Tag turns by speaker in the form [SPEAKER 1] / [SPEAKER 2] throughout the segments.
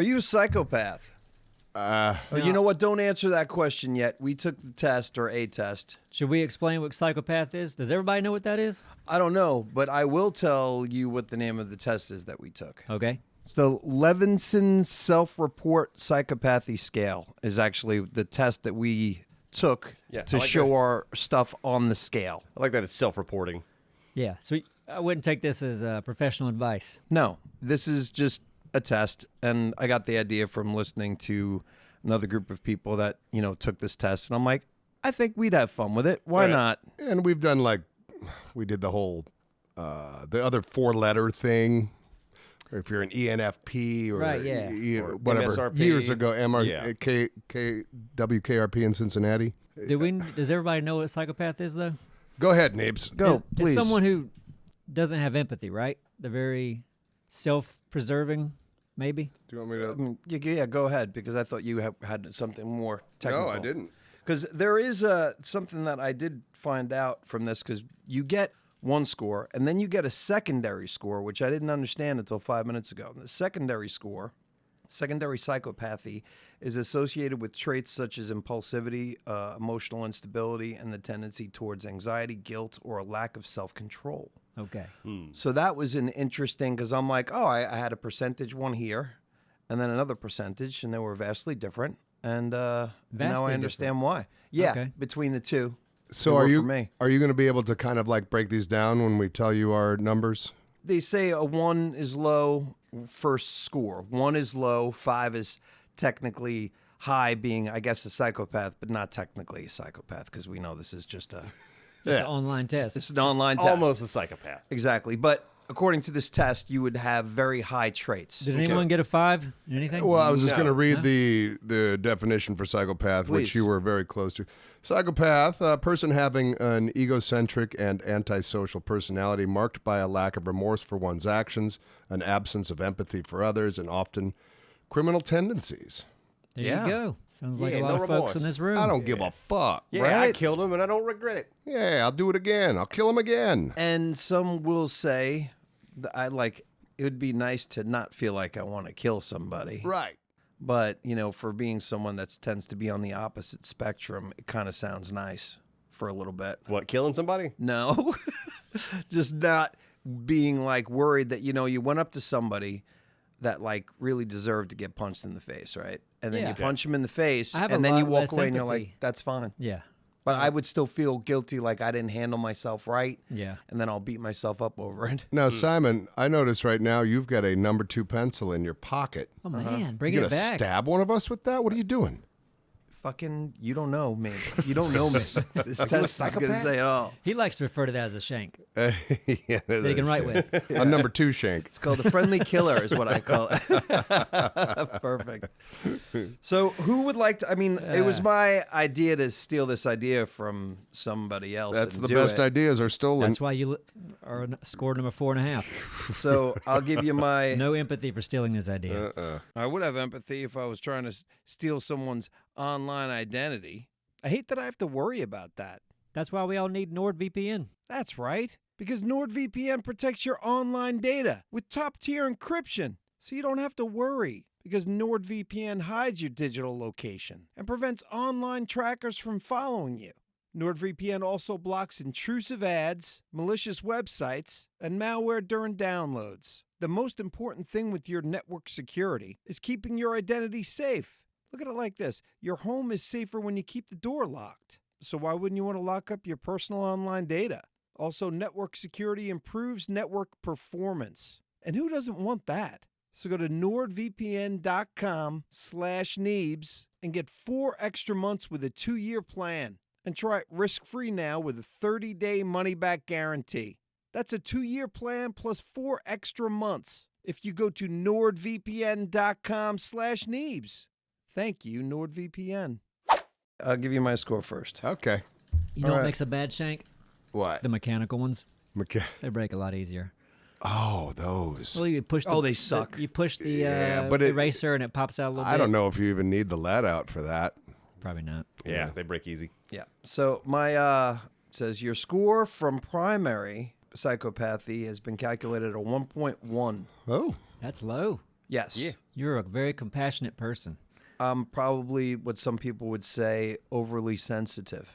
[SPEAKER 1] Are you a psychopath? You know what? Don't answer that question yet. We took the test or a test.
[SPEAKER 2] Should we explain what psychopath is? Does everybody know what that is?
[SPEAKER 1] I don't know, but I will tell you what the name of the test is that we took.
[SPEAKER 2] Okay.
[SPEAKER 1] It's the Levenson Self-Report Psychopathy Scale is actually the test that we took to show our stuff on the scale.
[SPEAKER 3] I like that it's self-reporting.
[SPEAKER 2] Yeah, so I wouldn't take this as professional advice.
[SPEAKER 1] No, this is just a test, and I got the idea from listening to another group of people that, you know, took this test, and I'm like, I think we'd have fun with it. Why not?
[SPEAKER 4] And we've done we did the whole, the other 4-letter thing. Or if you're an ENFP or,
[SPEAKER 2] or
[SPEAKER 4] whatever,
[SPEAKER 3] MSRP.
[SPEAKER 4] Years ago, WKRP in Cincinnati.
[SPEAKER 2] Does everybody know what a psychopath is, though?
[SPEAKER 4] Go ahead, Neebs.
[SPEAKER 1] Go, please.
[SPEAKER 2] It's someone who doesn't have empathy, right? They're very self-preserving, maybe?
[SPEAKER 4] Do you want me to?
[SPEAKER 1] Yeah, go ahead, because I thought you had something more technical.
[SPEAKER 4] No, I didn't.
[SPEAKER 1] Because there is something that I did find out from this, because you get one score, and then you get a secondary score, which I didn't understand until 5 minutes ago. The secondary score, secondary psychopathy, is associated with traits such as impulsivity, emotional instability, and the tendency towards anxiety, guilt, or a lack of self-control.
[SPEAKER 2] Okay.
[SPEAKER 1] So that was an interesting, because I'm like, oh, I had a percentage one here, and then another percentage, and they were vastly different. And now I understand why. Yeah, between the two.
[SPEAKER 4] So are you going to be able to kind of break these down when we tell you our numbers?
[SPEAKER 1] They say a 1 is low, first score. 1 is low, 5 is technically high, being, I guess, a psychopath, but not technically a psychopath, because we know this is just an
[SPEAKER 2] online test.
[SPEAKER 1] It's an online test.
[SPEAKER 3] Almost a psychopath.
[SPEAKER 1] Exactly. But according to this test, you would have very high traits.
[SPEAKER 2] Did anyone get a 5? Anything?
[SPEAKER 4] Well, I was just going to read the definition for psychopath, which you were very close to. Psychopath, a person having an egocentric and antisocial personality marked by a lack of remorse for one's actions, an absence of empathy for others, and often criminal tendencies.
[SPEAKER 2] There you go. Sounds like a lot of folks in this room.
[SPEAKER 4] I don't give a fuck,
[SPEAKER 3] Yeah,
[SPEAKER 4] right?
[SPEAKER 3] I killed him and I don't regret it.
[SPEAKER 4] Yeah, I'll do it again. I'll kill him again.
[SPEAKER 1] And some will say that it would be nice to not feel like I want to kill somebody.
[SPEAKER 4] Right.
[SPEAKER 1] But, you know, for being someone that tends to be on the opposite spectrum, it kind of sounds nice for a little bit.
[SPEAKER 3] What, killing somebody?
[SPEAKER 1] No. Just not being worried that, you know, you went up to somebody that really deserved to get punched in the face, right? And then you punch him in the face, and then you walk away and you're like, that's fine.
[SPEAKER 2] Yeah.
[SPEAKER 1] But I would still feel guilty, like I didn't handle myself right.
[SPEAKER 2] Yeah.
[SPEAKER 1] And then I'll beat myself up over it.
[SPEAKER 4] Now, Simon, I notice right now you've got a number 2 pencil in your pocket.
[SPEAKER 2] Oh, man. Bring
[SPEAKER 4] You
[SPEAKER 2] it
[SPEAKER 4] gonna
[SPEAKER 2] back.
[SPEAKER 4] stab one of us with that? What are you doing?
[SPEAKER 1] Fucking, you don't know me. You don't know me. This test is going to say it all.
[SPEAKER 2] He likes to refer to that as a shank
[SPEAKER 4] Yeah,
[SPEAKER 2] that he can write with.
[SPEAKER 4] A number 2 shank.
[SPEAKER 1] It's called the friendly killer is what I call it. Perfect. So who would like to, it was my idea to steal this idea from somebody else.
[SPEAKER 4] That's
[SPEAKER 1] and
[SPEAKER 4] the
[SPEAKER 1] do
[SPEAKER 4] best
[SPEAKER 1] it.
[SPEAKER 4] ideas are stolen.
[SPEAKER 2] That's why you are scored number 4.5.
[SPEAKER 1] So I'll give you my...
[SPEAKER 2] No empathy for stealing this idea.
[SPEAKER 1] I would have empathy if I was trying to steal someone's online identity. I hate that I have to worry about that.
[SPEAKER 2] That's why we all need NordVPN.
[SPEAKER 1] That's right. Because NordVPN protects your online data with top-tier encryption, so you don't have to worry. Because NordVPN hides your digital location and prevents online trackers from following you. NordVPN also blocks intrusive ads, malicious websites, and malware during downloads. The most important thing with your network security is keeping your identity safe. Look at it like this. Your home is safer when you keep the door locked. So why wouldn't you want to lock up your personal online data? Also, network security improves network performance. And who doesn't want that? So go to nordvpn.com/Neebs and get 4 extra months with a 2-year plan. And try it risk-free now with a 30-day money-back guarantee. That's a 2-year plan plus 4 extra months if you go to nordvpn.com/Neebs. Thank you, NordVPN. I'll give you my score first.
[SPEAKER 4] Okay.
[SPEAKER 2] You know what makes a bad shank?
[SPEAKER 4] What?
[SPEAKER 2] The mechanical ones. They break a lot easier.
[SPEAKER 4] Oh, those.
[SPEAKER 2] Well, you push
[SPEAKER 1] they suck.
[SPEAKER 2] You push the
[SPEAKER 4] but
[SPEAKER 2] eraser and it pops out a little bit.
[SPEAKER 4] I don't know if you even need the lead out for that.
[SPEAKER 2] Probably not.
[SPEAKER 3] Yeah, they break easy.
[SPEAKER 1] Yeah. So my says your score from primary psychopathy has been calculated at a 1.1.
[SPEAKER 4] Oh.
[SPEAKER 2] That's low.
[SPEAKER 1] Yes.
[SPEAKER 3] Yeah.
[SPEAKER 2] You're a very compassionate person.
[SPEAKER 1] I'm probably what some people would say overly sensitive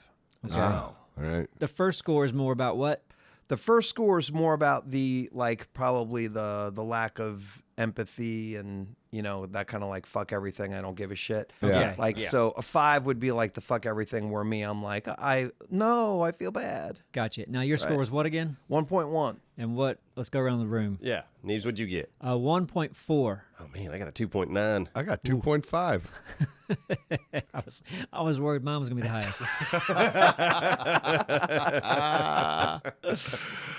[SPEAKER 1] as well.
[SPEAKER 4] All right.
[SPEAKER 2] The first score is more about what?
[SPEAKER 1] The first score is more about the probably the lack of empathy and that kind of like fuck everything, I don't give a shit.
[SPEAKER 4] Yeah.
[SPEAKER 1] So a 5 would be like the fuck everything where me I'm like I feel bad.
[SPEAKER 2] Gotcha. Now your score is what again?
[SPEAKER 1] 1.1.
[SPEAKER 2] And what? Let's go around the room.
[SPEAKER 3] Yeah. Neebs, what'd you get?
[SPEAKER 2] 1.4.
[SPEAKER 3] Oh, man, I got a 2.9.
[SPEAKER 4] I got 2.5.
[SPEAKER 2] I was worried mine was gonna be the highest.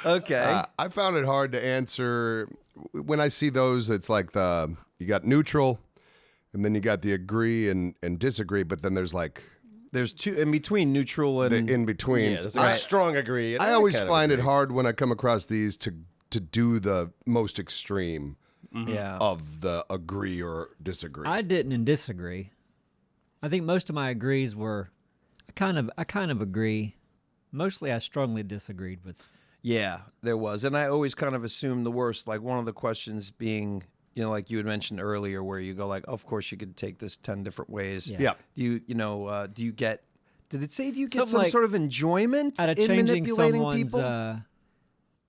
[SPEAKER 1] Okay.
[SPEAKER 4] I found it hard to answer. When I see those, it's like you got neutral, and then you got the agree and disagree, but then there's like
[SPEAKER 1] There's two in between, neutral and
[SPEAKER 4] the in between.
[SPEAKER 3] Yeah, there's like a strong agree. And
[SPEAKER 4] I always
[SPEAKER 3] kind of
[SPEAKER 4] find it
[SPEAKER 3] agree.
[SPEAKER 4] hard when I come across these to do the most extreme
[SPEAKER 1] yeah.
[SPEAKER 4] of the agree or disagree.
[SPEAKER 2] I didn't disagree. I think most of my agrees were I kind of agree. Mostly I strongly disagreed with.
[SPEAKER 1] Yeah, there was. And I always kind of assumed the worst, like one of the questions being, like you had mentioned earlier, where you go like, of course you could take this 10 different ways.
[SPEAKER 2] Yeah.
[SPEAKER 4] Yeah.
[SPEAKER 1] Do you get, did it say, do you get
[SPEAKER 2] Something
[SPEAKER 1] some
[SPEAKER 2] like
[SPEAKER 1] sort of enjoyment
[SPEAKER 2] Out of
[SPEAKER 1] in
[SPEAKER 2] changing
[SPEAKER 1] manipulating
[SPEAKER 2] someone's,
[SPEAKER 1] people?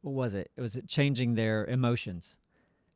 [SPEAKER 2] what was it? It was changing their emotions.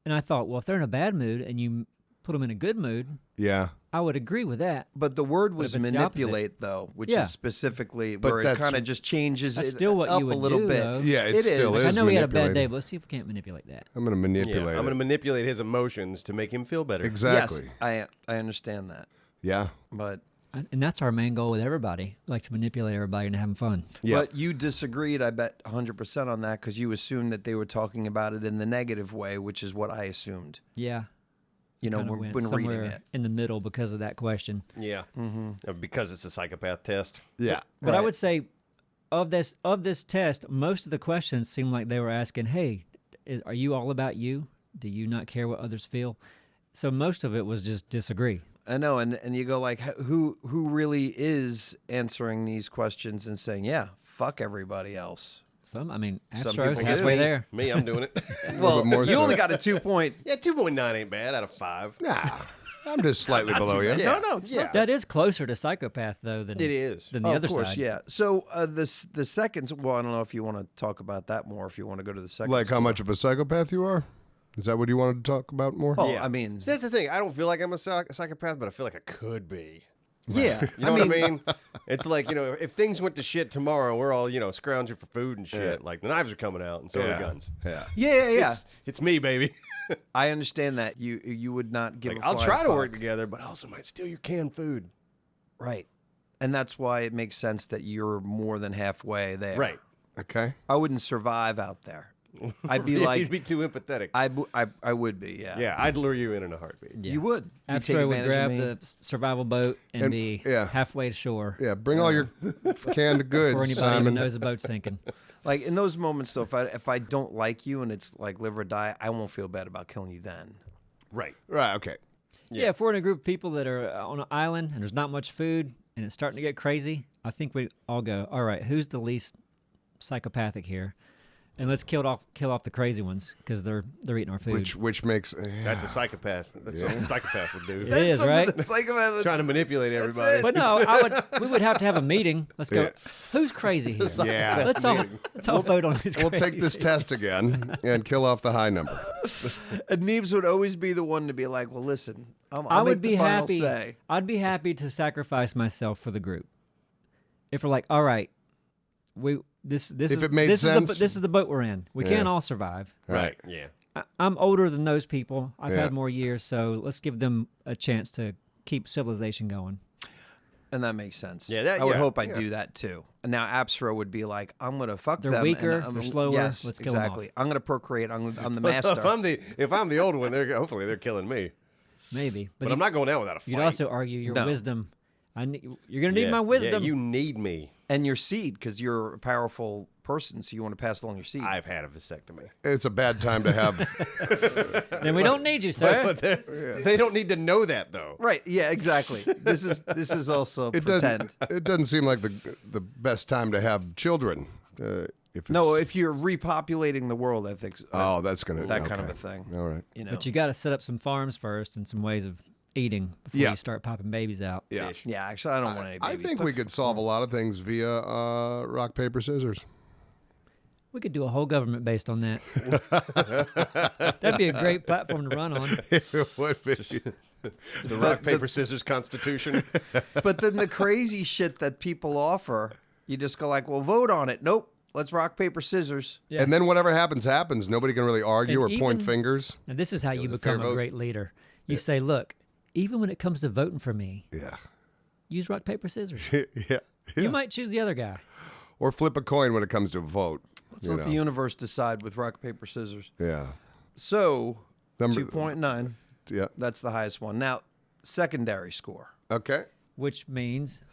[SPEAKER 2] And I thought, well, if they're in a bad mood and you put them in a good mood,
[SPEAKER 4] yeah.
[SPEAKER 2] I would agree with that.
[SPEAKER 1] But the word was
[SPEAKER 2] if it's the opposite-
[SPEAKER 1] manipulate, though, which
[SPEAKER 2] Yeah.
[SPEAKER 1] is specifically
[SPEAKER 4] But
[SPEAKER 1] where it
[SPEAKER 4] that's-
[SPEAKER 1] kind of just changes
[SPEAKER 2] That's
[SPEAKER 1] it
[SPEAKER 2] still what
[SPEAKER 1] up
[SPEAKER 2] you would
[SPEAKER 1] a little
[SPEAKER 2] do,
[SPEAKER 1] bit.
[SPEAKER 2] though.
[SPEAKER 4] Yeah, it
[SPEAKER 1] It
[SPEAKER 4] still
[SPEAKER 1] is.
[SPEAKER 4] is.
[SPEAKER 2] I know he had a bad day,
[SPEAKER 4] manipulating.
[SPEAKER 2] but let's see if we can't manipulate that.
[SPEAKER 4] I'm going to manipulate
[SPEAKER 3] I'm going to
[SPEAKER 4] it.
[SPEAKER 3] manipulate his emotions to make him feel better.
[SPEAKER 4] Exactly.
[SPEAKER 1] Yes, I understand that.
[SPEAKER 4] Yeah.
[SPEAKER 1] But
[SPEAKER 2] And that's our main goal with everybody. We like to manipulate everybody into having fun.
[SPEAKER 4] Yeah.
[SPEAKER 1] But you disagreed, I bet, 100% on that because you assumed that they were talking about it in the negative way, which is what I assumed.
[SPEAKER 2] Yeah.
[SPEAKER 1] Kinda
[SPEAKER 2] Kinda
[SPEAKER 1] when
[SPEAKER 2] went
[SPEAKER 1] reading
[SPEAKER 2] somewhere
[SPEAKER 1] it.
[SPEAKER 2] in the middle because of that question.
[SPEAKER 3] Yeah. Because it's a psychopath test.
[SPEAKER 4] Yeah.
[SPEAKER 2] But I
[SPEAKER 1] Right.
[SPEAKER 2] would say of this test, most of the questions seemed like they were asking, "Hey, are you all about you? Do you not care what others feel?" So most of it was just disagree.
[SPEAKER 1] I know, and you go like, who really is answering these questions and saying, yeah, fuck everybody else?
[SPEAKER 2] Some
[SPEAKER 1] Some
[SPEAKER 2] Astros
[SPEAKER 1] people
[SPEAKER 2] halfway
[SPEAKER 1] do.
[SPEAKER 2] there.
[SPEAKER 3] Me, I'm doing it.
[SPEAKER 1] Well,
[SPEAKER 4] bit more
[SPEAKER 1] you
[SPEAKER 4] so.
[SPEAKER 1] only got a 2 point.
[SPEAKER 3] Yeah, 2.9 ain't bad out of 5.
[SPEAKER 4] Nah. I'm just slightly below you.
[SPEAKER 3] Yeah.
[SPEAKER 1] No, it's
[SPEAKER 3] Yeah.
[SPEAKER 1] not.
[SPEAKER 2] That is closer to psychopath though than
[SPEAKER 3] It is.
[SPEAKER 2] than the
[SPEAKER 1] Oh,
[SPEAKER 2] other
[SPEAKER 1] of course,
[SPEAKER 2] side.
[SPEAKER 1] yeah. So the second, well, I don't know if you want to talk about that more. If you want to go to the second,
[SPEAKER 4] Like how
[SPEAKER 1] score.
[SPEAKER 4] much of a psychopath you are? Is that what you wanted to talk about more?
[SPEAKER 1] Oh,
[SPEAKER 3] Yeah.
[SPEAKER 1] I mean,
[SPEAKER 3] So that's the thing. I don't feel like I'm a psychopath, but I feel like I could be.
[SPEAKER 1] yeah.
[SPEAKER 3] You know what I mean? It's like, if things went to shit tomorrow, we're all, scrounging for food and shit.
[SPEAKER 4] Yeah.
[SPEAKER 3] Like, the knives are coming out, and so are the guns.
[SPEAKER 4] Yeah.
[SPEAKER 1] Yeah.
[SPEAKER 3] It's me, baby.
[SPEAKER 1] I understand that you would not give.
[SPEAKER 3] Like,
[SPEAKER 1] a
[SPEAKER 3] I'll
[SPEAKER 1] flying
[SPEAKER 3] try to
[SPEAKER 1] fuck.
[SPEAKER 3] work together, but I also might steal your canned food.
[SPEAKER 1] Right, and that's why it makes sense that you're more than halfway there.
[SPEAKER 3] Right.
[SPEAKER 4] Okay.
[SPEAKER 1] I wouldn't survive out there. I'd be
[SPEAKER 3] Yeah,
[SPEAKER 1] like,
[SPEAKER 3] you'd be too empathetic.
[SPEAKER 1] I would be. Yeah.
[SPEAKER 3] Yeah, I'd lure you in a heartbeat.
[SPEAKER 2] Yeah.
[SPEAKER 1] You would. You'd take
[SPEAKER 2] Astro would
[SPEAKER 1] advantage of
[SPEAKER 2] grab
[SPEAKER 1] me.
[SPEAKER 2] the survival boat and,
[SPEAKER 4] And-
[SPEAKER 2] be
[SPEAKER 4] yeah.
[SPEAKER 2] halfway to shore
[SPEAKER 4] Yeah. Bring all your canned goods,
[SPEAKER 2] before anybody
[SPEAKER 4] Simon.
[SPEAKER 2] even knows the boat's sinking.
[SPEAKER 1] Like in those moments, though, if I don't like you and it's like live or die, I won't feel bad about killing you then.
[SPEAKER 3] Right.
[SPEAKER 4] Right. Okay.
[SPEAKER 2] Yeah, if we're in a group of people that are on an island and there's not much food and it's starting to get crazy, I think we all go, all right, who's the least psychopathic here? And let's kill off the crazy ones because they're eating our food.
[SPEAKER 4] Which makes
[SPEAKER 3] That's a psychopath. That's something a psychopath would do.
[SPEAKER 2] It is, right?
[SPEAKER 1] It's like
[SPEAKER 3] Trying to manipulate everybody.
[SPEAKER 1] it.
[SPEAKER 2] But no, we would have to have a meeting. Let's go.
[SPEAKER 4] Yeah.
[SPEAKER 2] Who's crazy here?
[SPEAKER 4] Yeah.
[SPEAKER 2] Let's all vote on who's
[SPEAKER 4] We'll
[SPEAKER 2] crazy.
[SPEAKER 4] take this test again and kill off the high number.
[SPEAKER 1] And Neebs would always be the one to be like, well, listen, I'll
[SPEAKER 2] I would
[SPEAKER 1] make the
[SPEAKER 2] be
[SPEAKER 1] final
[SPEAKER 2] happy.
[SPEAKER 1] say.
[SPEAKER 2] I'd be happy to sacrifice myself for the group. If we're like, all right, this
[SPEAKER 4] If
[SPEAKER 2] is
[SPEAKER 4] it made
[SPEAKER 2] this
[SPEAKER 4] sense.
[SPEAKER 2] is this is the boat we're in. We
[SPEAKER 4] Yeah.
[SPEAKER 2] can't all survive.
[SPEAKER 3] Right. Yeah.
[SPEAKER 2] I'm older than those people. I've
[SPEAKER 4] Yeah.
[SPEAKER 2] had more years, so let's give them a chance to keep civilization going.
[SPEAKER 1] And that makes sense.
[SPEAKER 3] Yeah,
[SPEAKER 1] I would
[SPEAKER 3] yeah,
[SPEAKER 1] hope I'd
[SPEAKER 3] yeah.
[SPEAKER 1] do that too. And now Absro would be like, I'm gonna fuck
[SPEAKER 2] They're
[SPEAKER 1] them.
[SPEAKER 2] weaker,
[SPEAKER 1] and
[SPEAKER 2] they're slower,
[SPEAKER 1] Yes,
[SPEAKER 2] let's kill 'em
[SPEAKER 1] exactly.
[SPEAKER 2] off.
[SPEAKER 1] I'm gonna procreate. I'm the
[SPEAKER 3] Well,
[SPEAKER 1] master.
[SPEAKER 3] if I'm the old one, hopefully they're killing me.
[SPEAKER 2] Maybe,
[SPEAKER 3] But I'm not going out without a fight.
[SPEAKER 2] You'd also argue your
[SPEAKER 1] No.
[SPEAKER 2] wisdom. You're gonna need my
[SPEAKER 3] Yeah,
[SPEAKER 2] wisdom.
[SPEAKER 3] you need me.
[SPEAKER 1] And your seed, because you're a powerful person, so you want to pass along your seed.
[SPEAKER 3] I've had a vasectomy.
[SPEAKER 4] It's a bad time to have.
[SPEAKER 2] Then we don't need you, sir.
[SPEAKER 3] But they don't need to know that, though.
[SPEAKER 1] Right? Yeah, exactly. This is also
[SPEAKER 4] It
[SPEAKER 1] pretend.
[SPEAKER 4] doesn't. It doesn't seem like the best time to have children.
[SPEAKER 1] if you're repopulating the world, I think.
[SPEAKER 4] That's gonna
[SPEAKER 1] that kind of a thing.
[SPEAKER 4] All right.
[SPEAKER 2] But you got to set up some farms first and some ways of eating before you start popping babies out.
[SPEAKER 4] Yeah.
[SPEAKER 1] Yeah. Actually, I don't want any babies.
[SPEAKER 4] I think we could solve a lot of things via rock, paper, scissors.
[SPEAKER 2] We could do a whole government based on that. That'd be a great platform to run on.
[SPEAKER 4] It would be.
[SPEAKER 3] The rock, paper, scissors constitution.
[SPEAKER 1] But then the crazy shit that people offer, you just go like, well, vote on it. Nope. Let's rock, paper, scissors.
[SPEAKER 2] Yeah.
[SPEAKER 4] And then whatever happens, happens. Nobody can really argue
[SPEAKER 2] And
[SPEAKER 4] or point
[SPEAKER 2] even-
[SPEAKER 4] fingers.
[SPEAKER 2] And this is how you
[SPEAKER 3] was a fair
[SPEAKER 2] become a
[SPEAKER 3] vote.
[SPEAKER 2] great leader. You say, look, even when it comes to voting for me,
[SPEAKER 4] Yeah.
[SPEAKER 2] use rock, paper, scissors.
[SPEAKER 4] Yeah.
[SPEAKER 2] You might choose the other guy.
[SPEAKER 4] Or flip a coin when it comes to a vote.
[SPEAKER 1] Let's let the universe decide with rock, paper, scissors.
[SPEAKER 4] Yeah.
[SPEAKER 1] So,
[SPEAKER 4] Number-
[SPEAKER 1] 2.9.
[SPEAKER 4] Yeah.
[SPEAKER 1] That's the highest one. Now, secondary score.
[SPEAKER 4] Okay.
[SPEAKER 2] Which means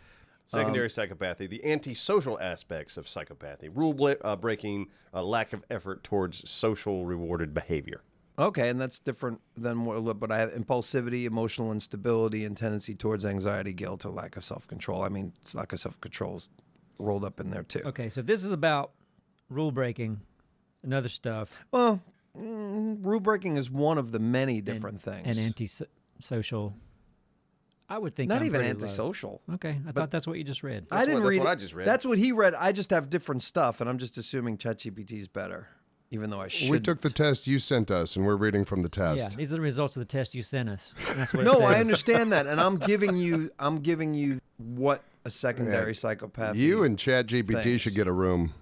[SPEAKER 3] Secondary psychopathy, the antisocial aspects of psychopathy, rule breaking, lack of effort towards social rewarded behavior.
[SPEAKER 1] Okay, and that's different than what I have. Impulsivity, emotional instability, and tendency towards anxiety, guilt, or lack of self-control. I mean, it's lack of self-control is rolled up in there, too.
[SPEAKER 2] okay. So this is about rule breaking and other stuff
[SPEAKER 1] Well, rule breaking is one of the many different things.
[SPEAKER 2] and antisocial. I would think
[SPEAKER 1] Not
[SPEAKER 2] I'm
[SPEAKER 1] even
[SPEAKER 2] pretty low.
[SPEAKER 1] antisocial.
[SPEAKER 2] Okay, I thought that's what you just read.
[SPEAKER 1] I didn't
[SPEAKER 3] that's
[SPEAKER 1] read
[SPEAKER 3] what
[SPEAKER 1] it.
[SPEAKER 3] I just read.
[SPEAKER 1] That's what he read. I just have different stuff, and I'm just assuming ChatGPT is better, even though I should.
[SPEAKER 4] We took the test you sent us, and we're reading from the test.
[SPEAKER 2] Yeah, these are the results of the test you sent us. And that's what it
[SPEAKER 1] No,
[SPEAKER 2] says.
[SPEAKER 1] I understand that, and I'm giving you what a secondary psychopath.
[SPEAKER 4] You and ChatGPT
[SPEAKER 1] Thanks.
[SPEAKER 4] should get a room.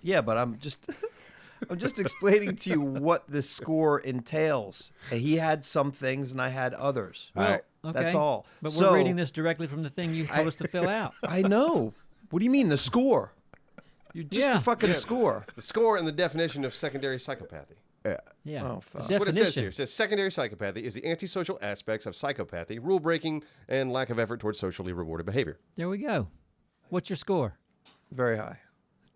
[SPEAKER 1] Yeah, but I'm just explaining to you what this score entails. And he had some things, and I had others.
[SPEAKER 4] All right.
[SPEAKER 2] Okay.
[SPEAKER 1] That's all.
[SPEAKER 2] But
[SPEAKER 1] So-
[SPEAKER 2] we're reading this directly from the thing you told us to fill out.
[SPEAKER 1] I know. What do you mean the score? You just
[SPEAKER 2] Yeah.
[SPEAKER 1] the fucking score.
[SPEAKER 3] The score and the definition of secondary psychopathy.
[SPEAKER 2] Yeah.
[SPEAKER 1] Oh, fuck.
[SPEAKER 2] The
[SPEAKER 3] That's what it says
[SPEAKER 2] definition.
[SPEAKER 3] here. It says secondary psychopathy is the antisocial aspects of psychopathy, rule breaking, and lack of effort towards socially rewarded behavior.
[SPEAKER 2] There we go. What's your score?
[SPEAKER 1] Very high.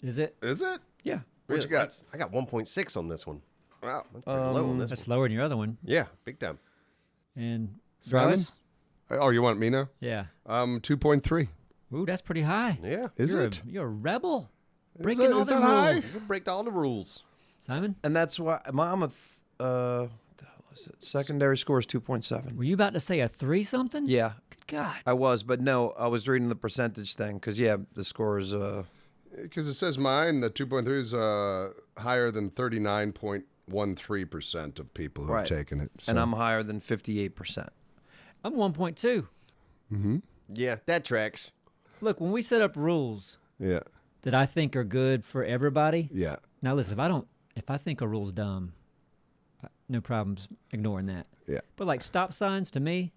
[SPEAKER 2] Is it?
[SPEAKER 4] Is it?
[SPEAKER 1] Yeah.
[SPEAKER 4] What you got?
[SPEAKER 3] I got 1.6 on this one.
[SPEAKER 4] Wow.
[SPEAKER 3] That's pretty low on this
[SPEAKER 2] That's
[SPEAKER 3] one.
[SPEAKER 2] lower than your other one.
[SPEAKER 3] Yeah, big time.
[SPEAKER 2] And
[SPEAKER 4] Simon?
[SPEAKER 2] Silas?
[SPEAKER 4] Oh, you want me now?
[SPEAKER 2] Yeah.
[SPEAKER 4] 2.3.
[SPEAKER 2] Ooh, that's pretty high.
[SPEAKER 3] Yeah.
[SPEAKER 4] Is
[SPEAKER 2] you're
[SPEAKER 4] it?
[SPEAKER 2] You're a rebel.
[SPEAKER 4] Is
[SPEAKER 2] Breaking
[SPEAKER 4] that-
[SPEAKER 2] all
[SPEAKER 4] is
[SPEAKER 2] the
[SPEAKER 4] that high?
[SPEAKER 2] rules.
[SPEAKER 3] We break all the rules.
[SPEAKER 2] Simon,
[SPEAKER 1] And that's why I'm a what the hell is it? Secondary score is 2.7.
[SPEAKER 2] were you about to say a 3 something?
[SPEAKER 1] Yeah,
[SPEAKER 2] Good God.
[SPEAKER 1] I was, but no, I was reading the percentage thing because the score is
[SPEAKER 4] Because it says mine, the 2.3 is higher than 39.13% of people who have
[SPEAKER 1] Right.
[SPEAKER 4] taken it. So.
[SPEAKER 1] and I'm higher than 58%.
[SPEAKER 2] I'm 1.2.
[SPEAKER 3] Yeah, that tracks.
[SPEAKER 2] Look, when we set up rules
[SPEAKER 4] Yeah.
[SPEAKER 2] that I think are good for everybody,
[SPEAKER 4] Yeah.
[SPEAKER 2] now listen, if I think a rule's dumb, no problems ignoring that.
[SPEAKER 4] Yeah.
[SPEAKER 2] But like stop signs, to me,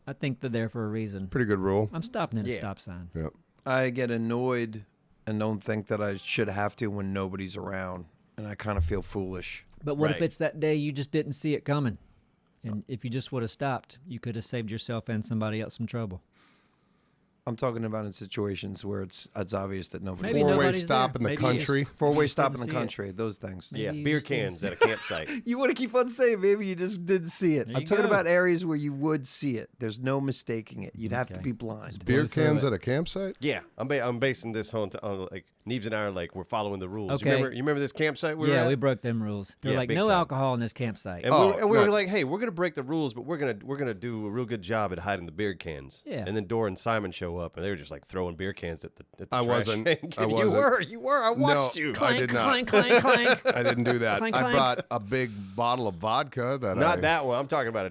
[SPEAKER 2] I think they're there for a reason.
[SPEAKER 4] Pretty good rule.
[SPEAKER 2] I'm stopping at a
[SPEAKER 3] Yeah.
[SPEAKER 2] stop sign.
[SPEAKER 4] Yeah.
[SPEAKER 1] I get annoyed and don't think that I should have to when nobody's around, and I kind of feel foolish.
[SPEAKER 2] But what if
[SPEAKER 3] Right.
[SPEAKER 2] it's that day you just didn't see it coming? And if you just would have stopped, you could have saved yourself and somebody else some trouble.
[SPEAKER 1] I'm talking about in situations where it's obvious that nobody's
[SPEAKER 2] Maybe
[SPEAKER 1] around.
[SPEAKER 4] Four-way
[SPEAKER 2] nobody's
[SPEAKER 4] stop
[SPEAKER 2] there.
[SPEAKER 4] in the
[SPEAKER 2] Maybe you just-
[SPEAKER 4] country.
[SPEAKER 1] Four-way
[SPEAKER 2] just
[SPEAKER 1] stop in
[SPEAKER 2] didn't
[SPEAKER 1] the
[SPEAKER 2] see it.
[SPEAKER 1] country, those things.
[SPEAKER 2] Maybe
[SPEAKER 3] Yeah,
[SPEAKER 2] you
[SPEAKER 3] beer
[SPEAKER 2] just didn't
[SPEAKER 3] cans at a campsite.
[SPEAKER 1] You want to keep on saying maybe you just didn't see it.
[SPEAKER 2] There
[SPEAKER 1] I'm
[SPEAKER 2] you
[SPEAKER 1] talking
[SPEAKER 2] go.
[SPEAKER 1] about areas where you would see it. There's no mistaking it. You'd have to
[SPEAKER 2] Okay.
[SPEAKER 1] be blind.
[SPEAKER 4] Beer
[SPEAKER 2] Blow through
[SPEAKER 4] cans
[SPEAKER 2] it.
[SPEAKER 4] at a campsite?
[SPEAKER 3] Yeah, I'm basing this on like Neebs and I are like we're following the rules.
[SPEAKER 2] Okay.
[SPEAKER 3] You remember this campsite we were
[SPEAKER 2] Yeah,
[SPEAKER 3] at?
[SPEAKER 2] we broke them rules. They're
[SPEAKER 3] Yeah,
[SPEAKER 2] like,
[SPEAKER 3] big
[SPEAKER 2] no
[SPEAKER 3] time.
[SPEAKER 2] alcohol in this campsite.
[SPEAKER 3] And,
[SPEAKER 4] Oh,
[SPEAKER 3] we were
[SPEAKER 4] no.
[SPEAKER 3] like, hey, we're gonna break the rules, but we're gonna do a real good job at hiding the beer cans.
[SPEAKER 2] Yeah.
[SPEAKER 3] And then Dora and Simon show up, and they were just like throwing beer cans at the
[SPEAKER 4] I
[SPEAKER 3] trash
[SPEAKER 4] wasn't.
[SPEAKER 3] can.
[SPEAKER 4] I wasn't.
[SPEAKER 3] You were. I watched you.
[SPEAKER 4] I
[SPEAKER 2] clank,
[SPEAKER 4] did not.
[SPEAKER 2] clank, clank, clank.
[SPEAKER 4] I didn't do that.
[SPEAKER 2] Clank,
[SPEAKER 4] I
[SPEAKER 2] clank.
[SPEAKER 4] brought a big bottle of vodka that
[SPEAKER 3] Not that one. I'm talking about a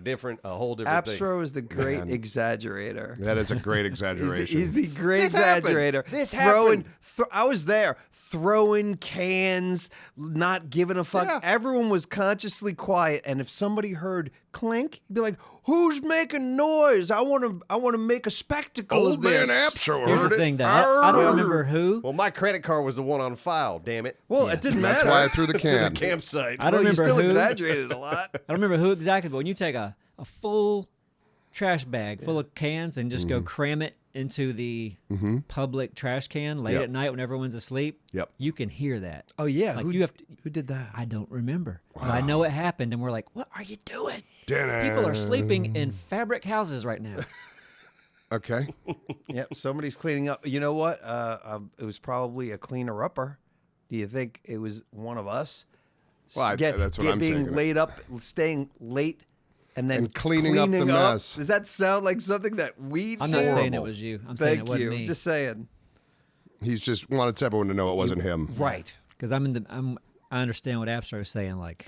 [SPEAKER 3] whole different thing.
[SPEAKER 1] Abstro is the great
[SPEAKER 4] Man.
[SPEAKER 1] exaggerator.
[SPEAKER 4] That is a great exaggeration.
[SPEAKER 1] He's the great
[SPEAKER 3] This happened.
[SPEAKER 1] exaggerator.
[SPEAKER 3] This
[SPEAKER 1] throwing,
[SPEAKER 3] happened.
[SPEAKER 1] I was there, throwing cans, not giving a fuck.
[SPEAKER 3] Yeah.
[SPEAKER 1] Everyone was consciously quiet, and if somebody heard clink, he'd be like, "Who's making noise? I want to make a spectacle
[SPEAKER 4] Old
[SPEAKER 1] of this."
[SPEAKER 4] man Absor
[SPEAKER 2] Here's
[SPEAKER 4] heard
[SPEAKER 2] the
[SPEAKER 4] it.
[SPEAKER 2] thing, though. I don't
[SPEAKER 1] Arr.
[SPEAKER 2] remember who.
[SPEAKER 3] Well, my credit card was the one on file. Damn it.
[SPEAKER 1] Well,
[SPEAKER 2] Yeah.
[SPEAKER 1] it didn't
[SPEAKER 4] That's
[SPEAKER 1] matter.
[SPEAKER 4] why I threw the
[SPEAKER 3] To the
[SPEAKER 4] can.
[SPEAKER 3] campsite.
[SPEAKER 2] I don't
[SPEAKER 1] Well, you
[SPEAKER 2] remember
[SPEAKER 1] still
[SPEAKER 2] who.
[SPEAKER 1] exaggerated a lot.
[SPEAKER 2] I don't remember who exactly, but when you take a full trash bag full of cans and just go cram it into the public trash can late
[SPEAKER 4] Yep.
[SPEAKER 2] at night when everyone's asleep,
[SPEAKER 4] Yep.
[SPEAKER 2] you can hear that.
[SPEAKER 1] Oh yeah,
[SPEAKER 2] Like,
[SPEAKER 1] who,
[SPEAKER 2] you have to-
[SPEAKER 1] who did that?
[SPEAKER 2] I don't remember. But I know it happened, and we're like, what are you doing?
[SPEAKER 4] Dinner.
[SPEAKER 2] People are sleeping in fabric houses right now.
[SPEAKER 4] Okay.
[SPEAKER 1] Yep, somebody's cleaning up. You know what? It was probably a cleaner upper. Do you think it was one of us?
[SPEAKER 4] Well, that's what I'm
[SPEAKER 1] being
[SPEAKER 4] taking it.
[SPEAKER 1] laid up, staying late, and then
[SPEAKER 4] And cleaning up the mess.
[SPEAKER 1] Does that sound like something that we
[SPEAKER 2] I'm
[SPEAKER 1] do?
[SPEAKER 2] not saying it was you. I'm saying
[SPEAKER 1] Thank
[SPEAKER 2] it wasn't
[SPEAKER 1] you.
[SPEAKER 2] me.
[SPEAKER 1] Just saying.
[SPEAKER 4] He's just wanted everyone to know it wasn't him.
[SPEAKER 1] Right.
[SPEAKER 2] Because I understand what Abstra is saying. Like,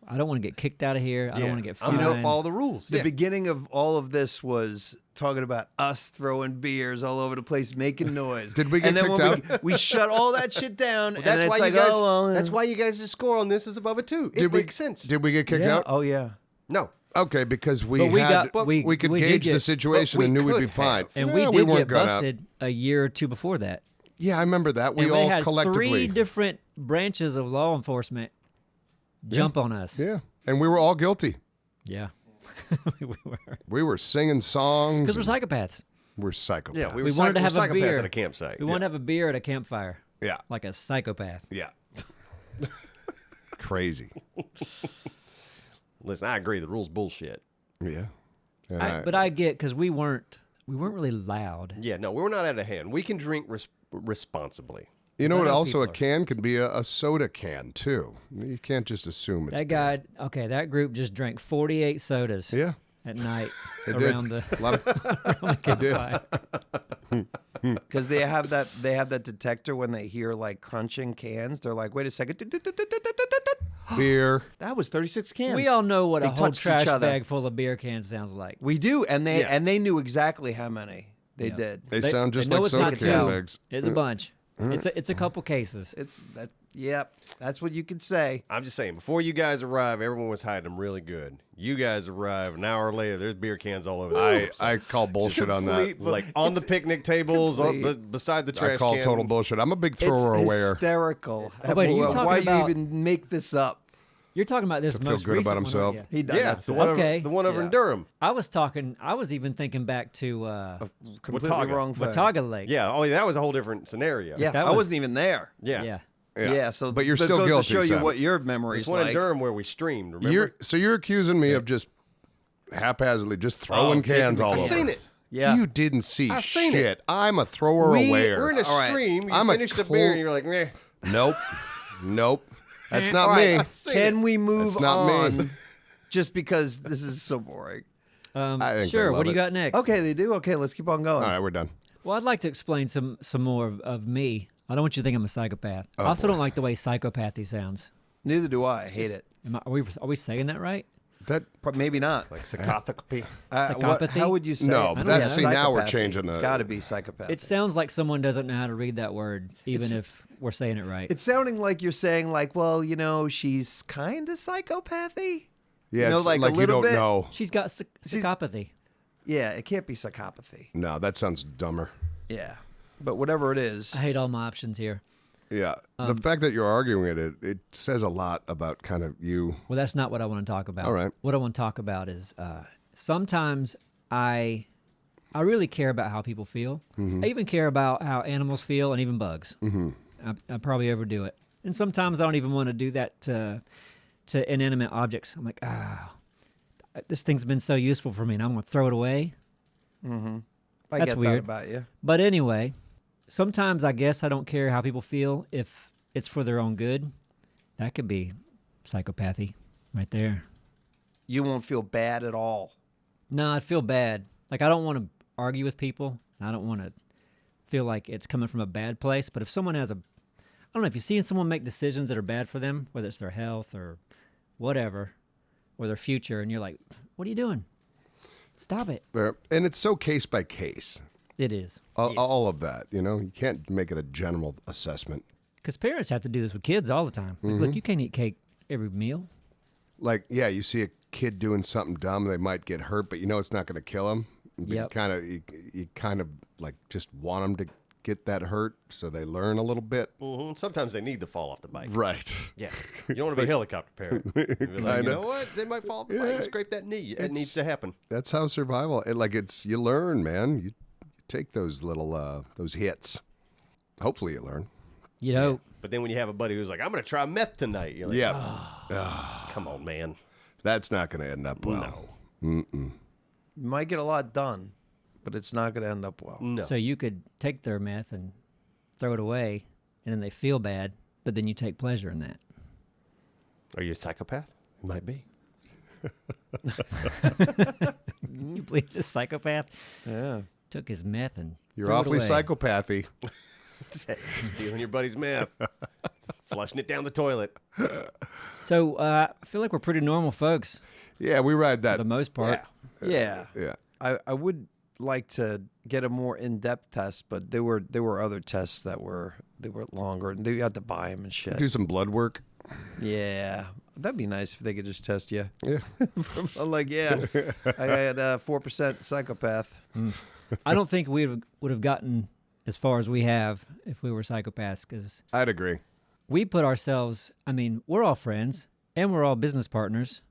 [SPEAKER 2] I don't want to get kicked out of here. I don't want to get fined.
[SPEAKER 3] You know, follow the rules.
[SPEAKER 1] The beginning of all of this was talking about us throwing beers all over the place, making noise.
[SPEAKER 4] Did we get
[SPEAKER 1] and then
[SPEAKER 4] kicked
[SPEAKER 1] when we shut all that shit down,
[SPEAKER 3] Well,
[SPEAKER 1] and
[SPEAKER 3] that's
[SPEAKER 1] it's
[SPEAKER 3] why
[SPEAKER 1] like,
[SPEAKER 3] you guys.
[SPEAKER 1] oh, well,
[SPEAKER 3] That's why you guys' score on this is above a 2. It makes sense.
[SPEAKER 4] Did we get kicked
[SPEAKER 1] yeah.
[SPEAKER 4] out?
[SPEAKER 1] Oh yeah.
[SPEAKER 3] No.
[SPEAKER 4] Okay, because we
[SPEAKER 2] But we
[SPEAKER 4] had
[SPEAKER 2] got-
[SPEAKER 4] we could
[SPEAKER 2] we did
[SPEAKER 4] gauge
[SPEAKER 2] get-
[SPEAKER 4] the situation
[SPEAKER 3] but we
[SPEAKER 4] and knew we'd be
[SPEAKER 3] could
[SPEAKER 4] fine.
[SPEAKER 3] have.
[SPEAKER 2] And
[SPEAKER 4] Yeah,
[SPEAKER 2] we did
[SPEAKER 4] weren't
[SPEAKER 2] get
[SPEAKER 4] gonna-
[SPEAKER 2] busted a year or two before that.
[SPEAKER 4] Yeah, I remember that. We
[SPEAKER 2] And
[SPEAKER 4] all
[SPEAKER 2] they had
[SPEAKER 4] collectively.
[SPEAKER 2] 3 different branches of law enforcement jump on us.
[SPEAKER 4] Yeah, and we were all guilty.
[SPEAKER 2] Yeah. we were.
[SPEAKER 4] We were singing songs.
[SPEAKER 2] Because we're psychopaths.
[SPEAKER 4] We're psychopaths.
[SPEAKER 3] Yeah,
[SPEAKER 2] We wanted to have a
[SPEAKER 3] psychopaths
[SPEAKER 2] beer
[SPEAKER 3] at a campsite.
[SPEAKER 2] We wanted to have a beer at a campfire.
[SPEAKER 4] Yeah.
[SPEAKER 2] Like a psychopath.
[SPEAKER 4] Yeah. Crazy.
[SPEAKER 3] Listen, I agree. The rules bullshit.
[SPEAKER 4] Yeah. And
[SPEAKER 2] But I get, because we weren't really loud.
[SPEAKER 3] Yeah, no, we're not out of hand. We can drink responsibly.
[SPEAKER 4] you know
[SPEAKER 2] I
[SPEAKER 4] what?
[SPEAKER 2] know
[SPEAKER 4] Also, a
[SPEAKER 2] people
[SPEAKER 4] can can be a soda can too. You can't just assume it's
[SPEAKER 2] That guy, okay, that group just drank 48 sodas
[SPEAKER 4] Yeah.
[SPEAKER 2] at night
[SPEAKER 4] They did.
[SPEAKER 2] around the
[SPEAKER 4] A lot of
[SPEAKER 2] campfire.
[SPEAKER 1] Because they have that detector when they hear like crunching cans. They're like, wait a second.
[SPEAKER 4] beer.
[SPEAKER 1] That was 36 cans.
[SPEAKER 2] We all know what
[SPEAKER 1] They
[SPEAKER 2] a whole
[SPEAKER 1] touched each
[SPEAKER 2] trash
[SPEAKER 1] other.
[SPEAKER 2] bag full of beer cans sounds like.
[SPEAKER 1] We do, and they knew exactly how many they
[SPEAKER 2] Yeah.
[SPEAKER 1] did.
[SPEAKER 4] They sound just
[SPEAKER 2] know
[SPEAKER 4] like
[SPEAKER 2] it's
[SPEAKER 4] soda
[SPEAKER 2] not
[SPEAKER 4] can
[SPEAKER 2] two.
[SPEAKER 4] bags.
[SPEAKER 2] It's a bunch. It's a couple cases.
[SPEAKER 1] It's that. Yep, that's what you could say.
[SPEAKER 3] I'm just saying, before you guys arrive, everyone was hiding them really good. You guys arrive, an hour later, there's beer cans all over the place.
[SPEAKER 4] I call bullshit on that.
[SPEAKER 3] Like on the picnic tables, beside the trash
[SPEAKER 4] I call
[SPEAKER 3] can.
[SPEAKER 4] total bullshit. I'm a big
[SPEAKER 1] It's
[SPEAKER 4] thrower aware.
[SPEAKER 1] hysterical.
[SPEAKER 2] Oh, wait, are you talking
[SPEAKER 1] Why
[SPEAKER 2] about-
[SPEAKER 1] you even make this up?
[SPEAKER 2] You're talking about this
[SPEAKER 4] To feel
[SPEAKER 2] most
[SPEAKER 4] good about
[SPEAKER 2] recent one, aren't
[SPEAKER 4] himself.
[SPEAKER 2] you?
[SPEAKER 1] He does.
[SPEAKER 3] Yeah,
[SPEAKER 1] That's
[SPEAKER 3] the
[SPEAKER 1] it.
[SPEAKER 3] one,
[SPEAKER 2] Okay.
[SPEAKER 3] over, the one over in
[SPEAKER 1] Yeah.
[SPEAKER 3] Durham.
[SPEAKER 2] I was even thinking back to
[SPEAKER 1] completely
[SPEAKER 3] Watauga.
[SPEAKER 1] wrong thing.
[SPEAKER 2] Watauga Lake.
[SPEAKER 3] Yeah, oh, that was a whole different scenario.
[SPEAKER 1] Yeah,
[SPEAKER 2] That
[SPEAKER 1] I
[SPEAKER 2] was-
[SPEAKER 1] wasn't even there.
[SPEAKER 3] Yeah.
[SPEAKER 2] Yeah.
[SPEAKER 1] So,
[SPEAKER 4] But you're
[SPEAKER 1] that
[SPEAKER 4] still
[SPEAKER 1] goes
[SPEAKER 4] guilty,
[SPEAKER 1] to show you
[SPEAKER 4] Sam.
[SPEAKER 1] what your memory's
[SPEAKER 3] There's one in
[SPEAKER 1] like.
[SPEAKER 3] Durham where we streamed, remember?
[SPEAKER 4] So you're accusing me of just haphazardly just throwing cans all
[SPEAKER 3] I've
[SPEAKER 4] over.
[SPEAKER 3] seen it.
[SPEAKER 1] Yeah.
[SPEAKER 4] You didn't see
[SPEAKER 3] I've seen
[SPEAKER 4] shit. I'm a thrower aware.
[SPEAKER 3] We're in a
[SPEAKER 1] All right.
[SPEAKER 3] stream, you
[SPEAKER 4] I'm a
[SPEAKER 3] finished a
[SPEAKER 4] cl-
[SPEAKER 3] beer, and you're like, meh.
[SPEAKER 4] Nope. Nope. That's not
[SPEAKER 1] All
[SPEAKER 4] me.
[SPEAKER 1] right, can we move
[SPEAKER 4] That's not me.
[SPEAKER 1] on? Just because this is so boring.
[SPEAKER 4] I think
[SPEAKER 2] Sure.
[SPEAKER 4] they
[SPEAKER 2] What
[SPEAKER 4] love
[SPEAKER 2] do you
[SPEAKER 4] it.
[SPEAKER 2] got next?
[SPEAKER 1] Okay, they do. Okay, let's keep on going.
[SPEAKER 4] All right, we're done.
[SPEAKER 2] Well, I'd like to explain some more of me. I don't want you to think I'm a psychopath. I also don't like the way psychopathy sounds.
[SPEAKER 1] Neither do I. I hate it.
[SPEAKER 2] Are we saying that right?
[SPEAKER 4] That
[SPEAKER 1] Maybe not.
[SPEAKER 3] Like psychopathy.
[SPEAKER 2] Psychopathy?
[SPEAKER 1] How would you say?
[SPEAKER 4] No,
[SPEAKER 1] it?
[SPEAKER 4] but
[SPEAKER 2] that's-
[SPEAKER 4] see, now we're
[SPEAKER 1] Psychopathy.
[SPEAKER 4] changing
[SPEAKER 1] It's
[SPEAKER 4] the-
[SPEAKER 1] got to be psychopath.
[SPEAKER 2] It sounds like someone doesn't know how to read that word, even if we're saying it right.
[SPEAKER 1] It's sounding like you're saying, like, well, she's kind of psychopathy.
[SPEAKER 4] yeah,
[SPEAKER 1] You know,
[SPEAKER 4] it's
[SPEAKER 1] like a
[SPEAKER 4] like you
[SPEAKER 1] little
[SPEAKER 4] don't
[SPEAKER 1] bit.
[SPEAKER 4] know.
[SPEAKER 2] She's got psychopathy.
[SPEAKER 1] Yeah, it can't be psychopathy.
[SPEAKER 4] No, that sounds dumber.
[SPEAKER 1] Yeah, but whatever it is,
[SPEAKER 2] I hate all my options here.
[SPEAKER 4] Yeah, the fact that you're arguing it says a lot about kind of you.
[SPEAKER 2] Well, that's not what I want to talk about.
[SPEAKER 4] All right.
[SPEAKER 2] What I want to talk about is sometimes I really care about how people feel. I even care about how animals feel and even bugs. I probably overdo it. And sometimes I don't even want to do that to inanimate objects. I'm like, this thing's been so useful for me, and I'm going to throw it away.
[SPEAKER 1] I
[SPEAKER 2] That's
[SPEAKER 1] get that
[SPEAKER 2] weird.
[SPEAKER 1] about you.
[SPEAKER 2] But anyway, sometimes I guess I don't care how people feel if it's for their own good. That could be psychopathy right there.
[SPEAKER 1] You won't feel bad at all.
[SPEAKER 2] No, I feel bad. Like, I don't want to argue with people. I don't want to feel like it's coming from a bad place. But if someone has I don't know, if you're seeing someone make decisions that are bad for them, whether it's their health or whatever, or their future, and you're like, what are you doing? Stop it.
[SPEAKER 4] And it's so case by case.
[SPEAKER 2] It is.
[SPEAKER 4] All of that, you can't make it a general assessment.
[SPEAKER 2] Because parents have to do this with kids all the time. Like, look, you can't eat cake every meal.
[SPEAKER 4] Like, yeah, you see a kid doing something dumb, they might get hurt, but it's not going to kill them.
[SPEAKER 2] Yep.
[SPEAKER 4] You kind of like just want them to get that hurt so they learn a little bit.
[SPEAKER 3] Mm-hmm. Sometimes they need to fall off the bike.
[SPEAKER 4] Right.
[SPEAKER 3] Yeah. You don't want to be a helicopter parent. You'd be like, you
[SPEAKER 4] Kinda.
[SPEAKER 3] know what? They might fall off the bike and scrape that knee. It needs to happen.
[SPEAKER 4] That's how survival. You learn, man. You take those little those hits. Hopefully, you learn.
[SPEAKER 2] You know,
[SPEAKER 3] But then when you have a buddy who's like, I'm going to try meth tonight. You're like,
[SPEAKER 4] Yeah,
[SPEAKER 3] come on, man.
[SPEAKER 4] that's not going to end up well.
[SPEAKER 1] You might get a lot done, but it's not going to end up well.
[SPEAKER 3] No.
[SPEAKER 2] so you could take their meth and throw it away, and then they feel bad, but then you take pleasure in that.
[SPEAKER 3] Are you a psychopath? You might be.
[SPEAKER 2] You believe this psychopath
[SPEAKER 1] Yeah.
[SPEAKER 2] took his meth and
[SPEAKER 4] You're
[SPEAKER 2] threw it
[SPEAKER 4] awfully
[SPEAKER 2] away.
[SPEAKER 4] psychopathy.
[SPEAKER 3] Stealing your buddy's meth. Flushing it down the toilet.
[SPEAKER 2] So I feel like we're pretty normal folks
[SPEAKER 4] Yeah, we ride
[SPEAKER 2] for
[SPEAKER 4] that.
[SPEAKER 2] the most part.
[SPEAKER 1] Yeah.
[SPEAKER 4] Yeah.
[SPEAKER 1] I would like to get a more in-depth test, but there were other tests that were longer, and they had to buy them and shit.
[SPEAKER 4] Do some blood work.
[SPEAKER 1] Yeah, that'd be nice if they could just test you.
[SPEAKER 4] Yeah.
[SPEAKER 1] I'm like, yeah, I had 4% psychopath.
[SPEAKER 2] I don't think we would have gotten as far as we have if we were psychopaths, because
[SPEAKER 4] I'd agree.
[SPEAKER 2] we put ourselves, I mean, we're all friends and we're all business partners,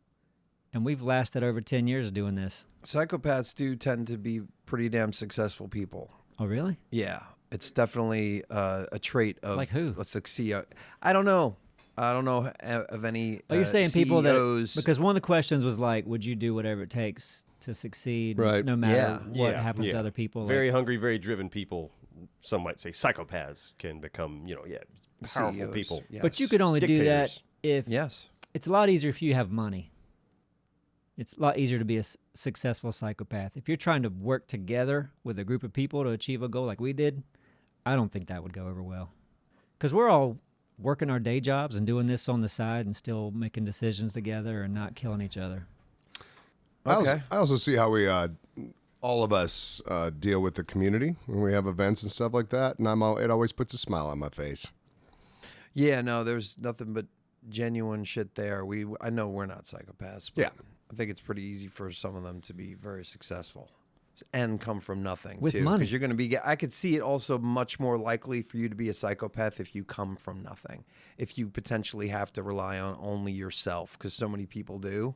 [SPEAKER 2] and we've lasted over 10 years doing this.
[SPEAKER 1] Psychopaths do tend to be pretty damn successful people.
[SPEAKER 2] Oh, really?
[SPEAKER 1] Yeah, it's definitely a trait of
[SPEAKER 2] Like who?
[SPEAKER 1] Let's succeed. I don't know. I don't know of any.
[SPEAKER 2] Oh, you're saying people
[SPEAKER 1] CEOs.
[SPEAKER 2] that, because one of the questions was like, would you do whatever it takes to succeed,
[SPEAKER 4] Right.
[SPEAKER 2] no matter what
[SPEAKER 3] Yeah.
[SPEAKER 2] happens to other people?
[SPEAKER 3] Very hungry, very driven people. Some might say psychopaths can become, powerful
[SPEAKER 1] CEOs,
[SPEAKER 3] people.
[SPEAKER 1] yes.
[SPEAKER 2] But you could only do that
[SPEAKER 3] Dictators.
[SPEAKER 2] if
[SPEAKER 1] Yes.
[SPEAKER 2] it's a lot easier if you have money. It's a lot easier to be a successful psychopath. If you're trying to work together with a group of people to achieve a goal like we did, I don't think that would go over well. Because we're all working our day jobs and doing this on the side and still making decisions together and not killing each other.
[SPEAKER 1] Okay.
[SPEAKER 4] I also see how we, all of us, deal with the community when we have events and stuff like that, and it always puts a smile on my face.
[SPEAKER 1] Yeah, no, there's nothing but genuine shit there. I know we're not psychopaths, but
[SPEAKER 4] Yeah.
[SPEAKER 1] I think it's pretty easy for some of them to be very successful and come from nothing
[SPEAKER 2] With
[SPEAKER 1] too.
[SPEAKER 2] money.
[SPEAKER 1] Because you're going to be. I could see it also much more likely for you to be a psychopath if you come from nothing. If you potentially have to rely on only yourself, because so many people do.